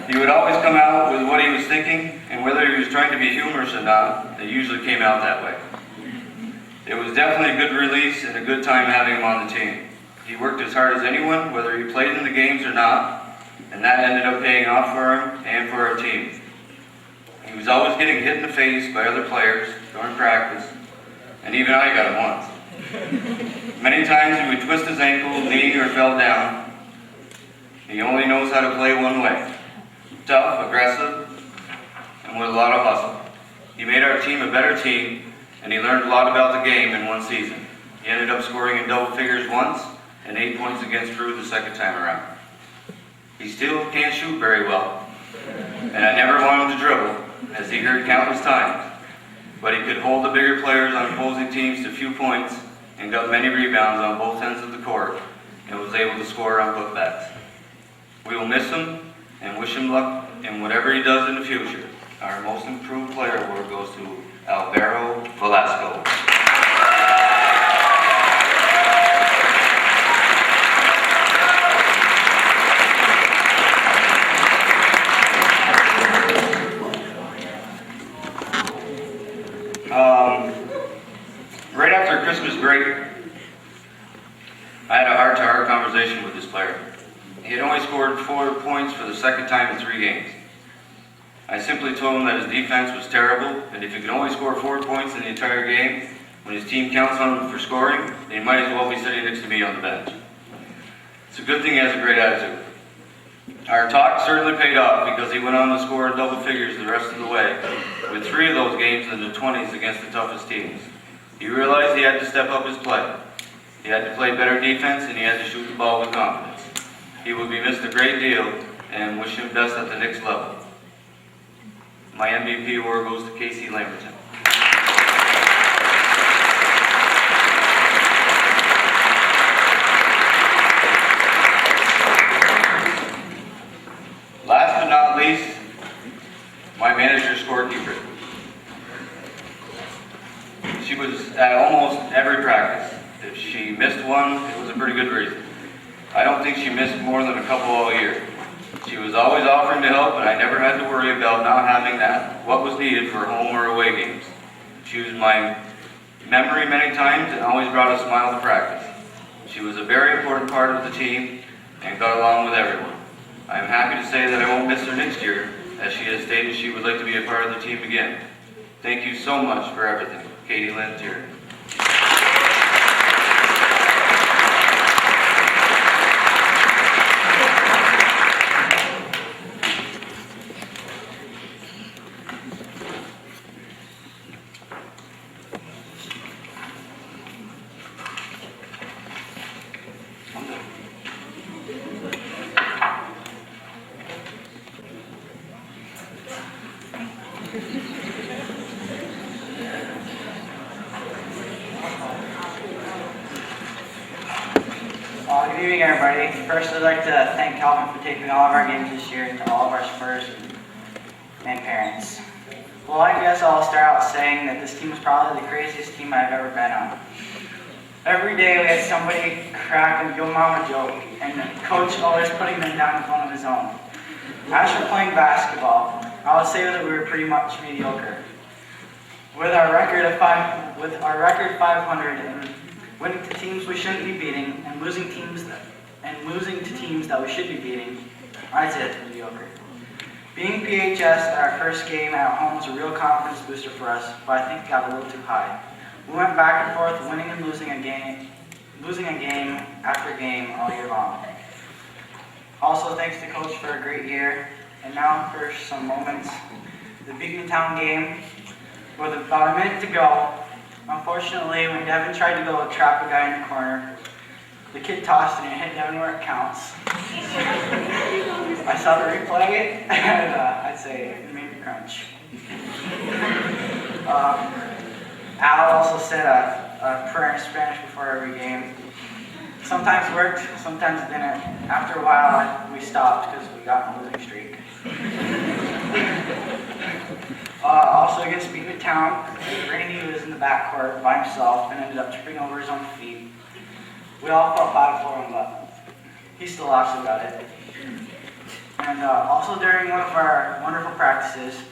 He would always come out with what he was thinking, and whether he was trying to be humorous or not, it usually came out that way. It was definitely a good release and a good time having him on the team. He worked as hard as anyone, whether he played in the games or not, and that ended up paying off for him and for our team. He was always getting hit in the face by other players during practice, and even I got him once. Many times he would twist his ankle, knee, or fell down, He only knows how to play one way. Tough, aggressive, and with a lot of hustle. He made our team a better team, and he learned a lot about the game in one season. He ended up scoring in double figures once, and 8 points against Drew the second time around. He still can't shoot very well, and I never want him to dribble, as he heard countless times. But he could hold the bigger players on opposing teams to few points, and got many rebounds on both ends of the court, and was able to score on putbacks. We will miss him, and wish him luck in whatever he does in the future. Our most improved player award goes to Alvaro Velasco. Right after Christmas break, I had a heart-to-heart conversation with this player. He had only scored 4 points for the second time in 3 games. I simply told him that his defense was terrible, and if he could only score 4 points in the entire game, when his team counts on him for scoring, then he might as well be sitting next to me on the bench. It's a good thing he has a great attitude. Our talk certainly paid off because he went on to score in double figures the rest of the way, with 3 of those games in the 20s against the toughest teams. He realized he had to step up his play. He had to play better defense, and he had to shoot the ball with confidence. He will be missed a great deal, and wish him best at the next level. My MVP award goes to Casey Lamberton. Last but not least, my manager scorekeeper. She was at almost every practice. If she missed one, it was a pretty good reason. I don't think she missed more than a couple all year. She was always offering to help, and I never had to worry about not having what was needed for home or away games. She was my memory many times and always brought a smile to practice. She was a very important part of the team and got along with everyone. I am happy to say that I won't miss her next year, as she has stated she would like to be a part of the team again. Thank you so much for everything. Katie Lynn Tierney. Good evening, everybody. First, I'd like to thank Calvin for taking all of our games this year, and to all of our Spurs and parents. Well, I guess I'll start out saying that this team is probably the craziest team I've ever been on. Every day we had somebody crack a yo mama joke, and the coach always putting them down in front of his own. As for playing basketball, I would say that we were pretty much mediocre. With our record 500 and winning to teams we shouldn't be beating, and losing to teams that we should be beating, I'd say it's mediocre. Being PHS at our first game at home was a real confidence booster for us, but I think it got a little too high. We went back and forth, winning and losing a game after game all year long. Also, thanks to Coach for a great year. And now for some moments. The Beacontown game, with about a minute to go, unfortunately, when Devin tried to go trap a guy in the corner, the kid tossed it and hit Devin where it counts. I saw the replay, and I'd say it made me crunch. Al also said a prayer in Spanish before every game. Sometimes it worked, sometimes it didn't. After a while, we stopped because we got in a losing streak. Also against Beacontown, Randy was in the backcourt by himself and ended up tripping over his own feet. We all felt bad for him, but he still laughs about it. And also during one of our wonderful practices,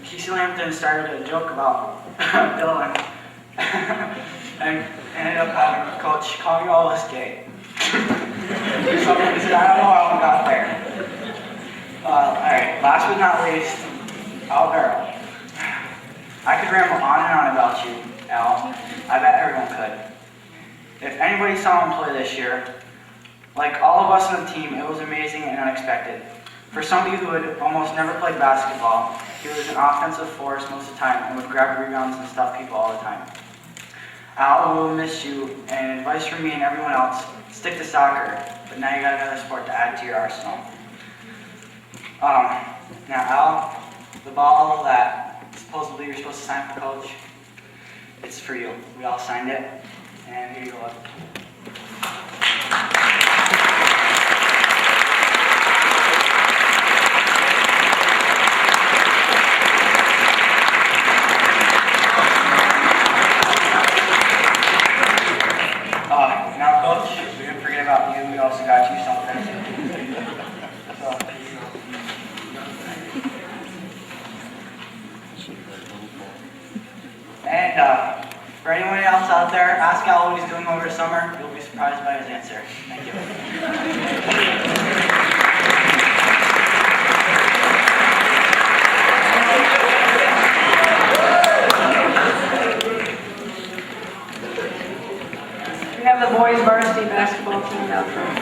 Casey Lambton started a joke about Dylan and ended up having Coach call me all this gay. So he said, I don't know how we got there. Alright, last but not least, Alvaro. I could ramble on and on about you, Al. I bet everyone could. If anybody saw him play this year, Like all of us on the team, it was amazing and unexpected. For somebody who had almost never played basketball, he was an offensive force most of the time and would grab rebounds and stuff people all the time. Al, will miss you, and advice from me and everyone else, stick to soccer, but now you got another sport to add to your arsenal. Now Al, the ball that supposedly you're supposed to sign for coach, it's for you. We all signed it, and here you go. Now coach, we didn't forget about you, we also got you something. And for anyone else out there, ask Al what he's doing over the summer. You'll be surprised by his answer. Thank you. We have the boys varsity basketball team out front.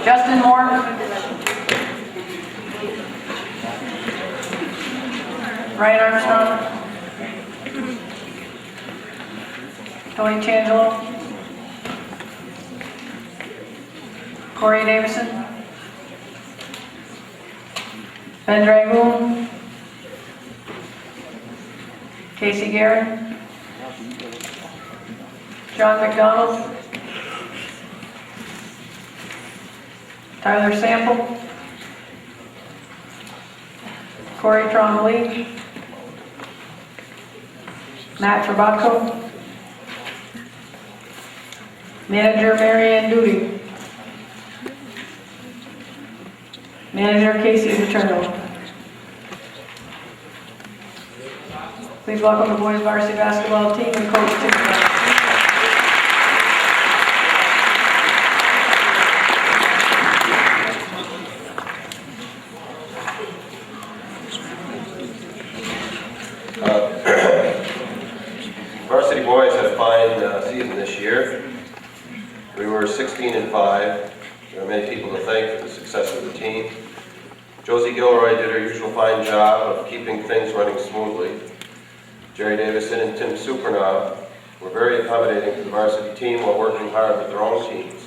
Justin Moore. Ryan Armstrong. Tony Changelo. Corey Davison. Ben Dragoon. Casey Garrett. John McDonald. Tyler Sample. Corey Trombley. Matt Trabatko. Manager Marianne Doody. Manager Casey Paterno. Please welcome the boys varsity basketball team and coach Tim Clark. Varsity boys had a fine season this year. We were 16-5. There are many people to thank for the success of the team. Josie Gilroy did her usual fine job of keeping things running smoothly. Jerry Davison and Tim Supernaw were very accommodating to the varsity team while working hard with their own teams.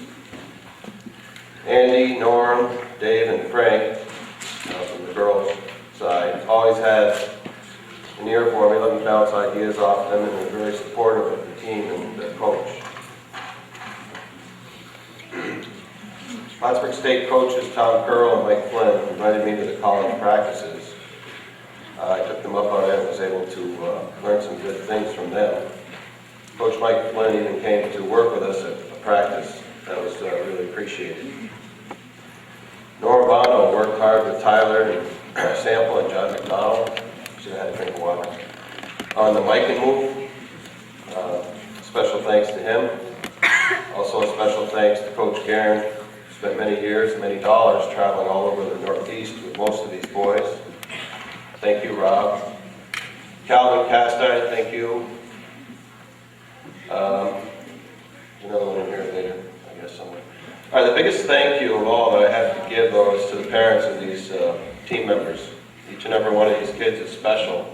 Andy, Norm, Dave, and Frank, from the girls' side, always had an ear for me, let me bounce ideas off them, and were very supportive of the team and the coach. Plattsburgh State coaches Tom Curl and Mike Flynn invited me to the college practices. I took them up on it and was able to learn some good things from them. Coach Mike Flynn even came to work with us at a practice. That was really appreciated. Nora Bono worked hard with Tyler and Sample and John McDonald. Should have had a drink of water. On the mic and move, special thanks to him. Also a special thanks to Coach Guerin. Spent many years, many dollars traveling all over the Northeast with most of these boys. Thank you, Rob. Calvin Castine, thank you. Another one in here later, I guess somewhere. All right, the biggest thank you of all that I have to give, though, is to the parents of these team members. Each and every one of these kids is special.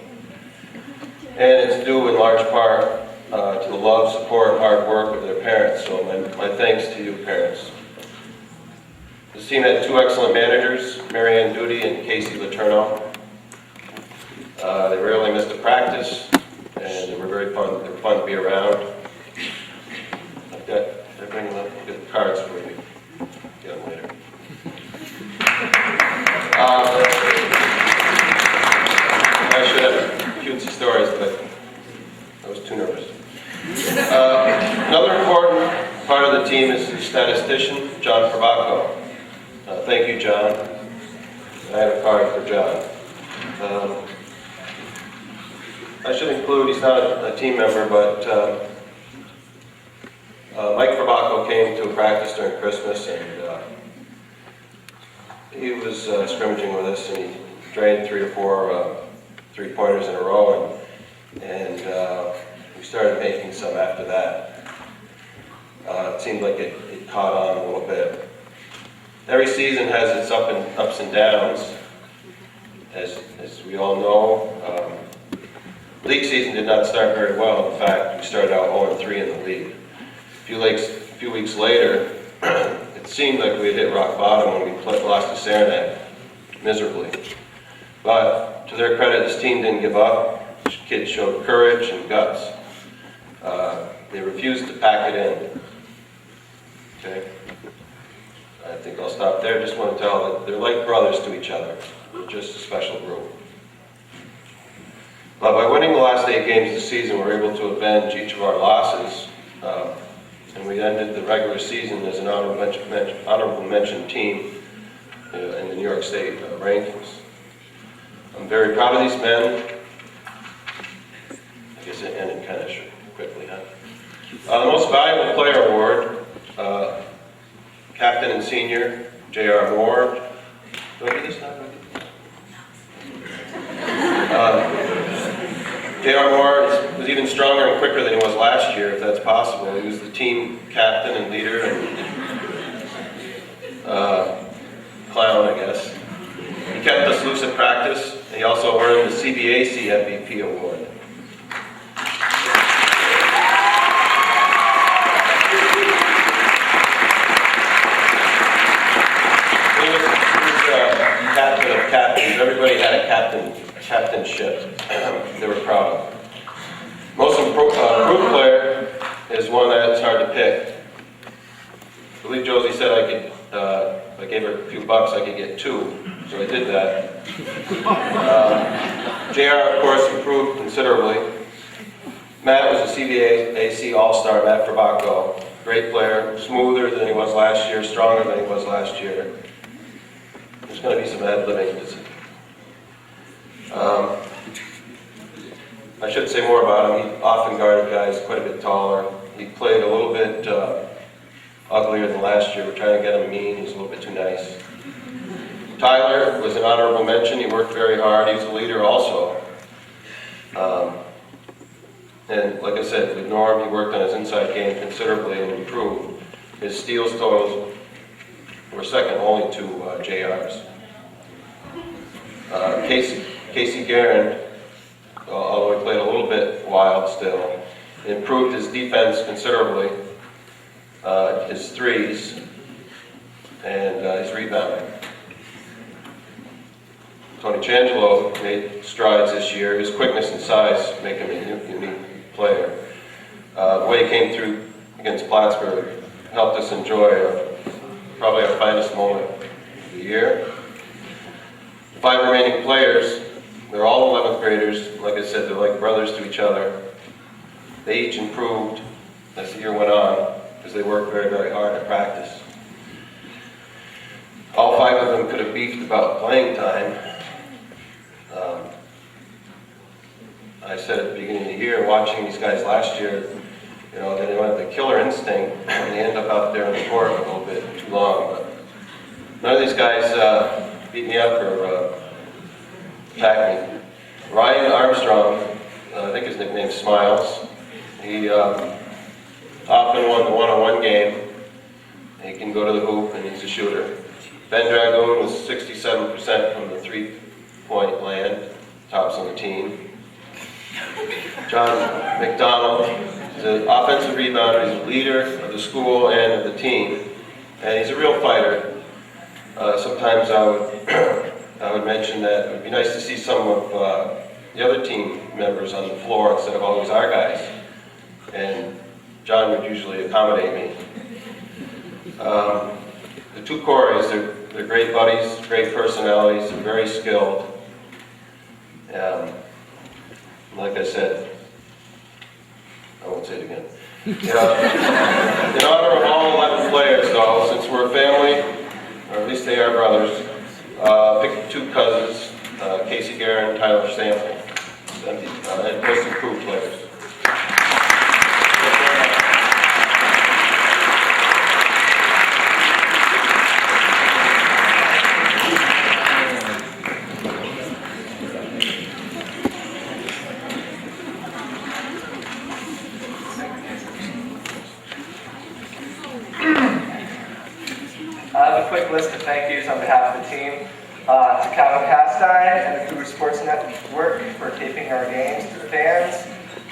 And it's due in large part to the love, support, and hard work of their parents. So my thanks to you, parents. This team had two excellent managers, Marianne Doody and Casey Paterno. They rarely missed a practice, and they were very fun. They were fun to be around. They're bringing up good cards for you. Get them later. I should have cutesy stories, but team is the statistician, John Probacco. Thank you, John. I have a card for John. I should include, he's not a team member, but Mike Probacco came to a practice during Christmas, and he was scrimmaging with us, and he drained 3 or 4 three-pointers in a row, and we started making some after that. It seemed like it caught on a little bit. Every season has its ups and downs, as we all know. League season did not start very well. In fact, we started out 0-3 in the league. A few weeks later, it seemed like we had hit rock bottom when we lost to Saranac miserably. But to their credit, this team didn't give up. The kids showed courage and guts. They refused to pack it in. Okay? I think I'll stop there. Just want to tell that they're like brothers to each other. They're just a special group. But by winning the last 8 games of the season, we were able to avenge each of our losses. And we ended the regular season as an honorable mention team in the New York State rankings. I'm very proud of these men. I guess it ended kind of quickly, huh? The most valuable player award, captain and senior, J.R. Moore. Do I do this now? J.R. Moore was even stronger and quicker than he was last year, if that's possible. He was the team captain and leader and clown, I guess. He kept us loose at practice, and he also earned the CBAC MVP award. He was captain of captains. Everybody had a captainship they were proud of. Most improved player is one that's hard to pick. I believe Josie said I could, if I gave her a few bucks, I could get 2, so I did that. JR, of course, improved considerably. Matt was a CBAC All-Star, Matt Probacco. Great player, smoother than he was last year, stronger than he was last year. There's going to be some ad-libbing. I should say more about him. He often guarded guys quite a bit taller. He played a little bit uglier than last year. We're trying to get him mean. He's a little bit too nice. Tyler was an honorable mention. He worked very hard. He was a leader also. And like I said, with Norm, he worked on his inside game considerably and improved. His steals totals were second only to JR's. Casey Guerin, although he played a little bit wild still, improved his defense considerably, his threes, and his rebounding. Tony Changelo made strides this year. His quickness and size make him a unique player. The way he came through against Plattsburgh helped us enjoy probably our finest moment of the year. The 5 remaining players, they're all 11th graders. Like I said, they're like brothers to each other. They each improved as the year went on because they worked very, very hard at practice. All 5 of them could have beefed about playing time. I said at the beginning of the year, watching these guys last year, you know, they don't have the killer instinct, and they end up out there on the court a little bit too long. But none of these guys beat me up or attacked me. Ryan Armstrong, I think his nickname's Smiles. He often won the one-on-one game. He can go to the hoop, and he's a shooter. Ben Dragoon was 67% from the three-point land, tops on the team. John McDonald is an offensive rebounder. He's a leader of the school and of the team, and he's a real fighter. Sometimes I would mention that it would be nice to see some of the other team members on the floor instead of always our guys, and John would usually accommodate me. The 2 Corys, they're great buddies, great personalities, and very skilled. Like I said, I won't say it again. In honor of all players though, since we're a family, or at least they are brothers. Pick two cousins, Casey Guerin and Tyler Sample, and most improved players. I have a quick list of thank yous on behalf of the team. To Calvin Castine and the Cougar Sports Network for taping our games, to the fans,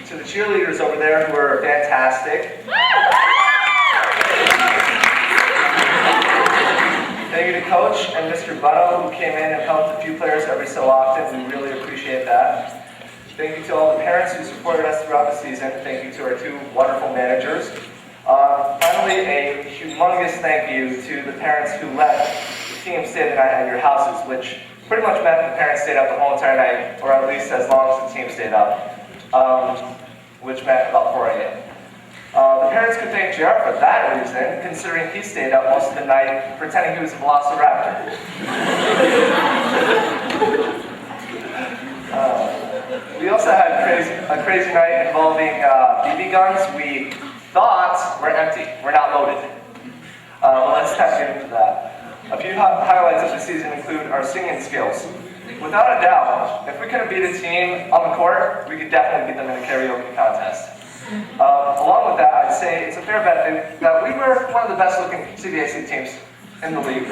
to the cheerleaders over there who are fantastic. Thank you to Coach and Mr. Butto who came in and helped a few players every so often. We really appreciate that. Thank you to all the parents who supported us throughout the season. Thank you to our two wonderful managers. Finally, a humongous thank you to the parents who let the team stay the night at your houses, which pretty much meant the parents stayed up the whole entire night, or at least as long as the team stayed up, which meant about 4 a.m. The parents could thank JR for that reason, considering he stayed up most of the night pretending he was a velociraptor. We also had a crazy night involving BB guns. We thought were empty, we're not loaded. Well, let's not get into that. A few highlights of the season include our singing skills. Without a doubt, if we couldn't beat a team on the court, we could definitely beat them in a karaoke contest. Along with that, I'd say it's a fair bet that we were one of the best looking CBAC teams in the league.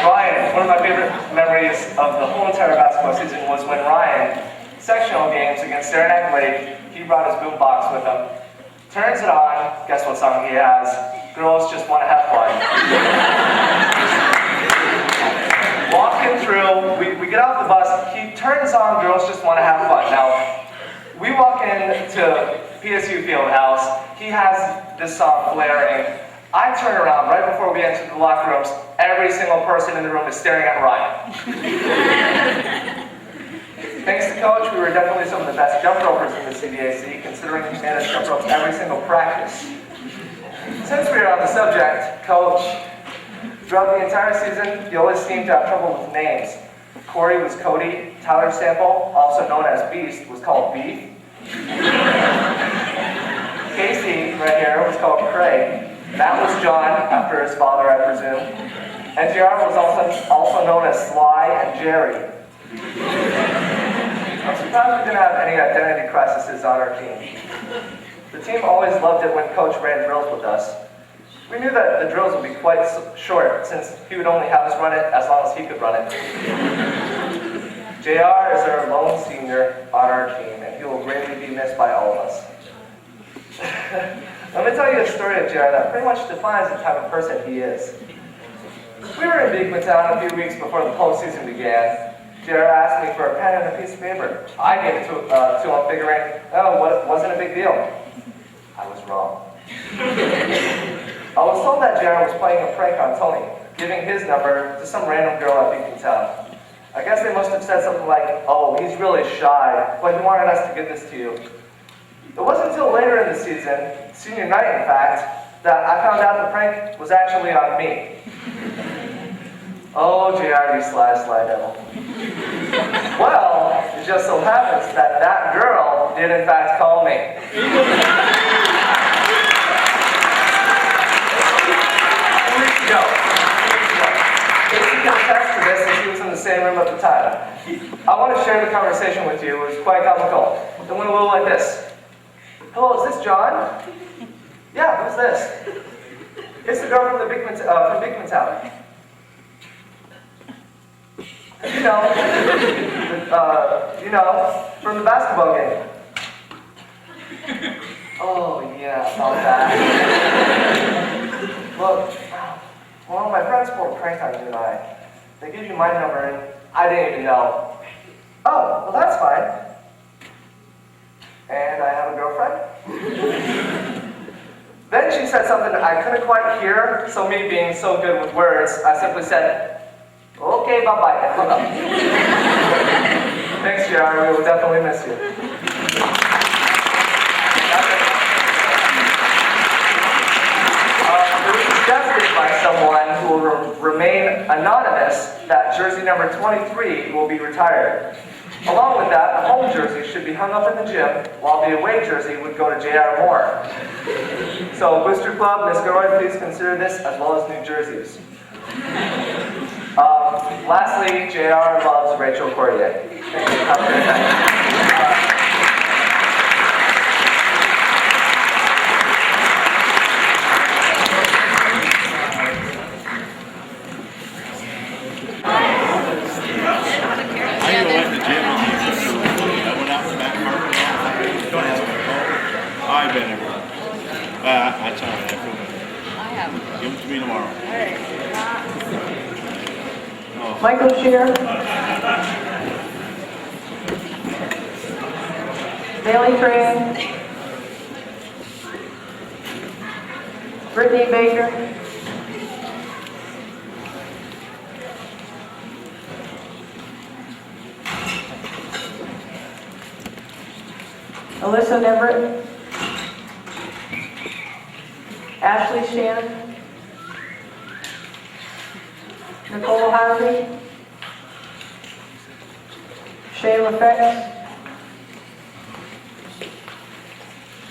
Ryan, one of my favorite memories of the whole entire basketball season was when Ryan, sectional games against Saranac Lake, he brought his boombox with him, turns it on, guess what song he has? Girls Just Want to Have Fun. Walking through, we get off the bus, he turns on Girls Just Want to Have Fun. Now, we walk into PSU Fieldhouse, he has this song blaring. I turn around right before we enter the locker rooms, every single person in the room is staring at Ryan. Thanks to Coach, we were definitely some of the best jump ropers in the CBAC, considering he made us jump ropes every single practice. Since we are on the subject, Coach, throughout the entire season, he always seemed to have trouble with names. Corey was Cody, Tyler Sample, also known as Beast, was called Beef. Casey, right here, was called Craig. Matt was John, after his father, I presume. And JR was also known as Sly and Jerry. I'm surprised we didn't have any identity crises on our team. The team always loved it when Coach ran drills with us. We knew that the drills would be quite short, since he would only have us run it as long as he could run it. JR is our lone senior on our team, and he will greatly be missed by all of us. Let me tell you a story of JR that pretty much defines the type of person he is. We were in Beekmantown a few weeks before the postseason began. JR asked me for a pen and a piece of paper. I gave it to him figuring, oh, it wasn't a big deal. I was wrong. I was told that JR was playing a prank on Tony, giving his number to some random girl at Beekmantown. I guess they must have said something like, oh, he's really shy, but he wanted us to give this to you. It wasn't until later in the season, senior night in fact, that I found out the prank was actually on me. Oh, JR, you sly devil. Well, it just so happens that that girl did in fact call me. 2 weeks ago. Casey can attest to this since he was in the same room at the time. I want to share the conversation with you. It was quite comical. It went a little like this. Hello, is this John? Yeah, who's this? It's the girl from Beekmantown. You know, from the basketball game. Oh, yeah, about that. Look, well, my friends pulled a prank on you and I. They gave you my number and I didn't even know. Oh, well, that's fine. And I have a girlfriend. Then she said something I couldn't quite hear, so me being so good with words, I simply said, okay, bye-bye, and hung up. Thanks, JR, we will definitely miss you. remain anonymous, that jersey number 23 will be retired. Along with that, the home jersey should be hung up in the gym, while the away jersey would go to J.R. Moore. So Booster Club, Ms. Gilroy, please consider this as well as new jerseys. Lastly, J.R. loves Rachel Corrier. Thank you. Have a good night. I've been everywhere. I tell you, I have. Give them to me tomorrow. Michael Shear. Bailey Tran. Brittany Baker. Alyssa Everett. Ashley Shannon. Nicole Harvey. Shayla Fex.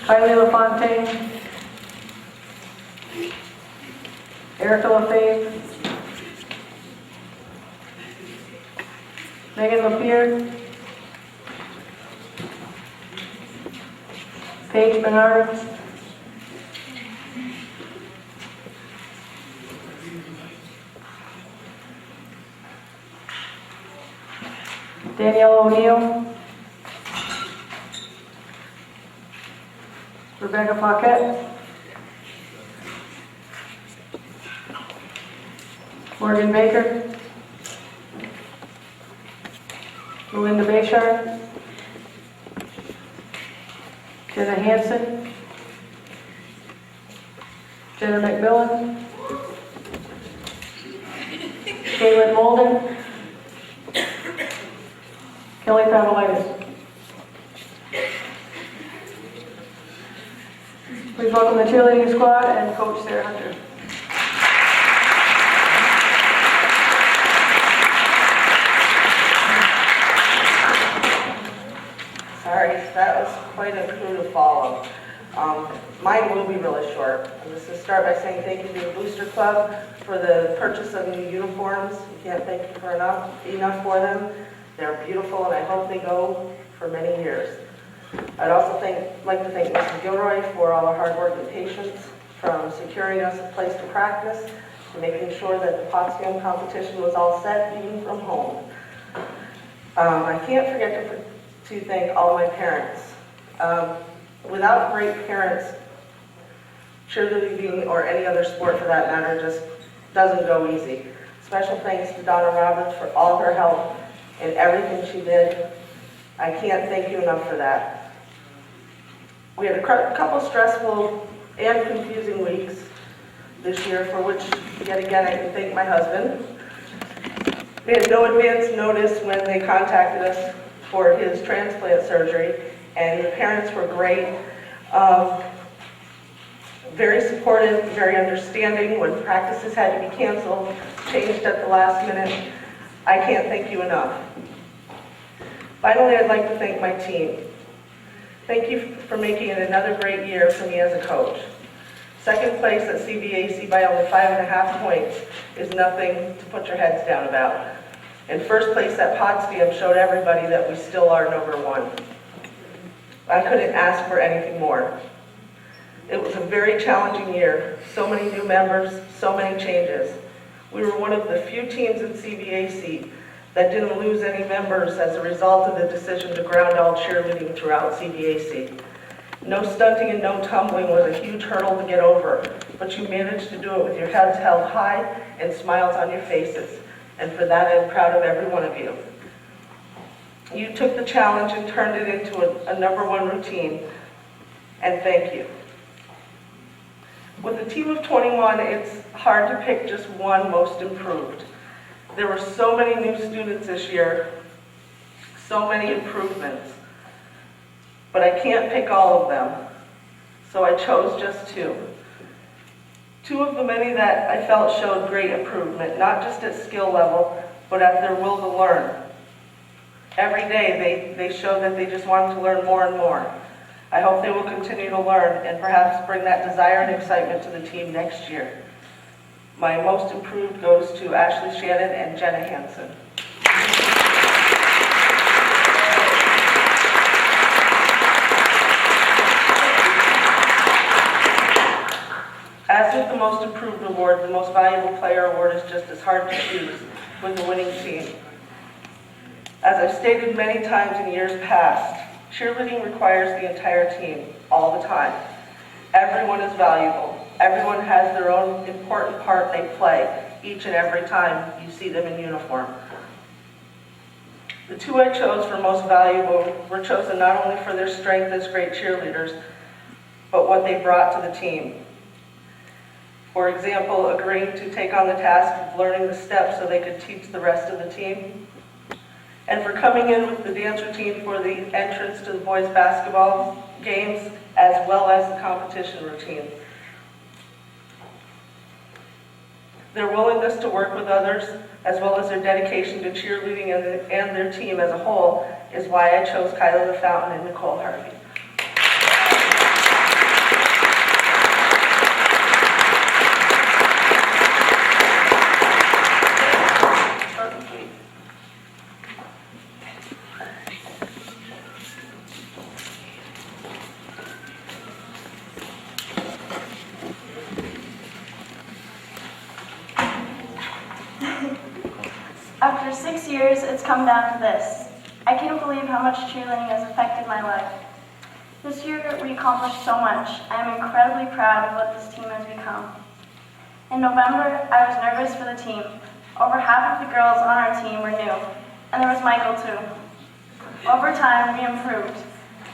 Kylie LaFontaine. Erica LaFave. Megan LaPierre. Paige Bernard. Danielle O'Neill. Rebecca Paquette. Morgan Baker. Melinda Bayshard. Jenna Hansen. Jenna McMillan. Caitlin Molden. Kelly Pavlidis. Please welcome the cheerleading squad and Coach Sarah Hunter. Sorry, that was quite a crew to follow. Mine will be really short. I'm just going to start by saying thank you to the Booster Club for the purchase of new uniforms. You can't thank you for enough for them. They're beautiful, and I hope they go for many years. I'd also like to thank Mr. Gilroy for all our hard work and patience, from securing us a place to practice to making sure that the Potsdam competition was all set, even from home. I can't forget to thank all my parents. Without great parents, cheerleading or any other sport for that matter just doesn't go easy. Special thanks to Donna Roberts for all her help and everything she did. I can't thank you enough for that. We had a couple stressful and confusing weeks this year, for which, yet again, I can thank my husband. We had no advance notice when they contacted us for his transplant surgery, and the parents were great. Very supportive, very understanding when practices had to be canceled, changed at the last minute. I can't thank you enough. Finally, I'd like to thank my team. Thank you for making it another great year for me as a coach. Second place at CBAC by only 5.5 points is nothing to put your heads down about. And first place at Potsdam showed everybody that we still are number one. I couldn't ask for anything more. It was a very challenging year. So many new members, so many changes. We were one of the few teams in CBAC that didn't lose any members as a result of the decision to ground all cheerleading throughout CBAC. No stunting and no tumbling was a huge hurdle to get over, but you managed to do it with your heads held high and smiles on your faces. And for that, I'm proud of every one of you. You took the challenge and turned it into a number one routine, and thank you. With a team of 21, it's hard to pick just one most improved. There were so many new students this year, so many improvements, but I can't pick all of them, so I chose just two. Two of the many that I felt showed great improvement, not just at skill level, but at their will to learn. Every day they showed that they just wanted to learn more and more. I hope they will continue to learn and perhaps bring that desire and excitement to the team next year. My most improved goes to Ashley Shannon and Jenna Hansen. As with the most improved award, the most valuable player award is just as hard to choose with the winning team. As I've stated many times in years past, cheerleading requires the entire team, all the time. Everyone is valuable. Everyone has their own important part they play each and every time you see them in uniform. The two I chose for most valuable were chosen not only for their strength as great cheerleaders, but what they brought to the team. For example, agreeing to take on the task of learning the steps so they could teach the rest of the team. And for coming in with the dance routine for the entrance to the boys' basketball games, as well as the competition routine. Their willingness to work with others, as well as their dedication to cheerleading and their team as a whole, is why I chose Kyla the Fountain and Nicole Harvey. After 6 years, it's come down to this. I can't believe how much cheerleading has affected my life. This year, we accomplished so much. I am incredibly proud of what this team has become. In November, I was nervous for the team. Over half of the girls on our team were new, and there was Michael too. Over time, we improved.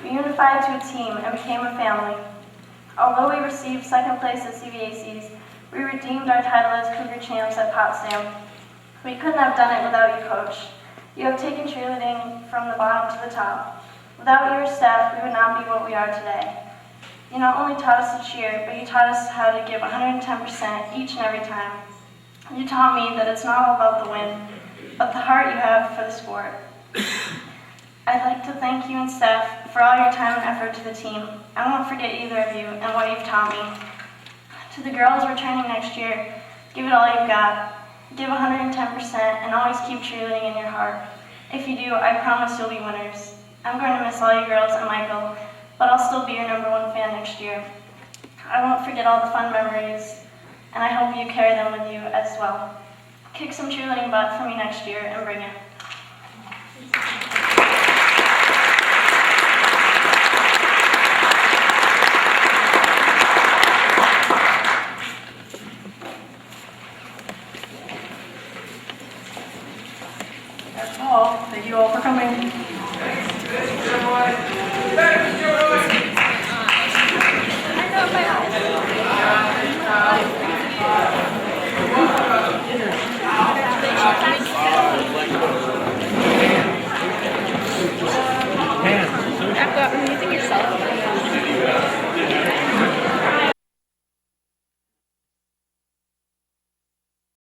We unified to a team and became a family. Although we received second place at CVACs, we redeemed our title as Cougar champs at Potsdam. We couldn't have done it without you, Coach. You have taken cheerleading from the bottom to the top. Without your staff, we would not be what we are today. You not only taught us to cheer, but you taught us how to give 110% each and every time. You taught me that it's not all about the win, but the heart you have for the sport. I'd like to thank you and staff for all your time and effort to the team. I won't forget either of you and what you've taught me. To the girls returning next year, give it all you've got. Give 110% and always keep cheerleading in your heart. If you do, I promise you'll be winners. I'm going to miss all you girls and Michael, but I'll still be your #1 fan next year. I won't forget all the fun memories, and I hope you carry them with you as well. Kick some cheerleading butt for me next year and bring it. That's all. Thank you all for coming. I know my eyes.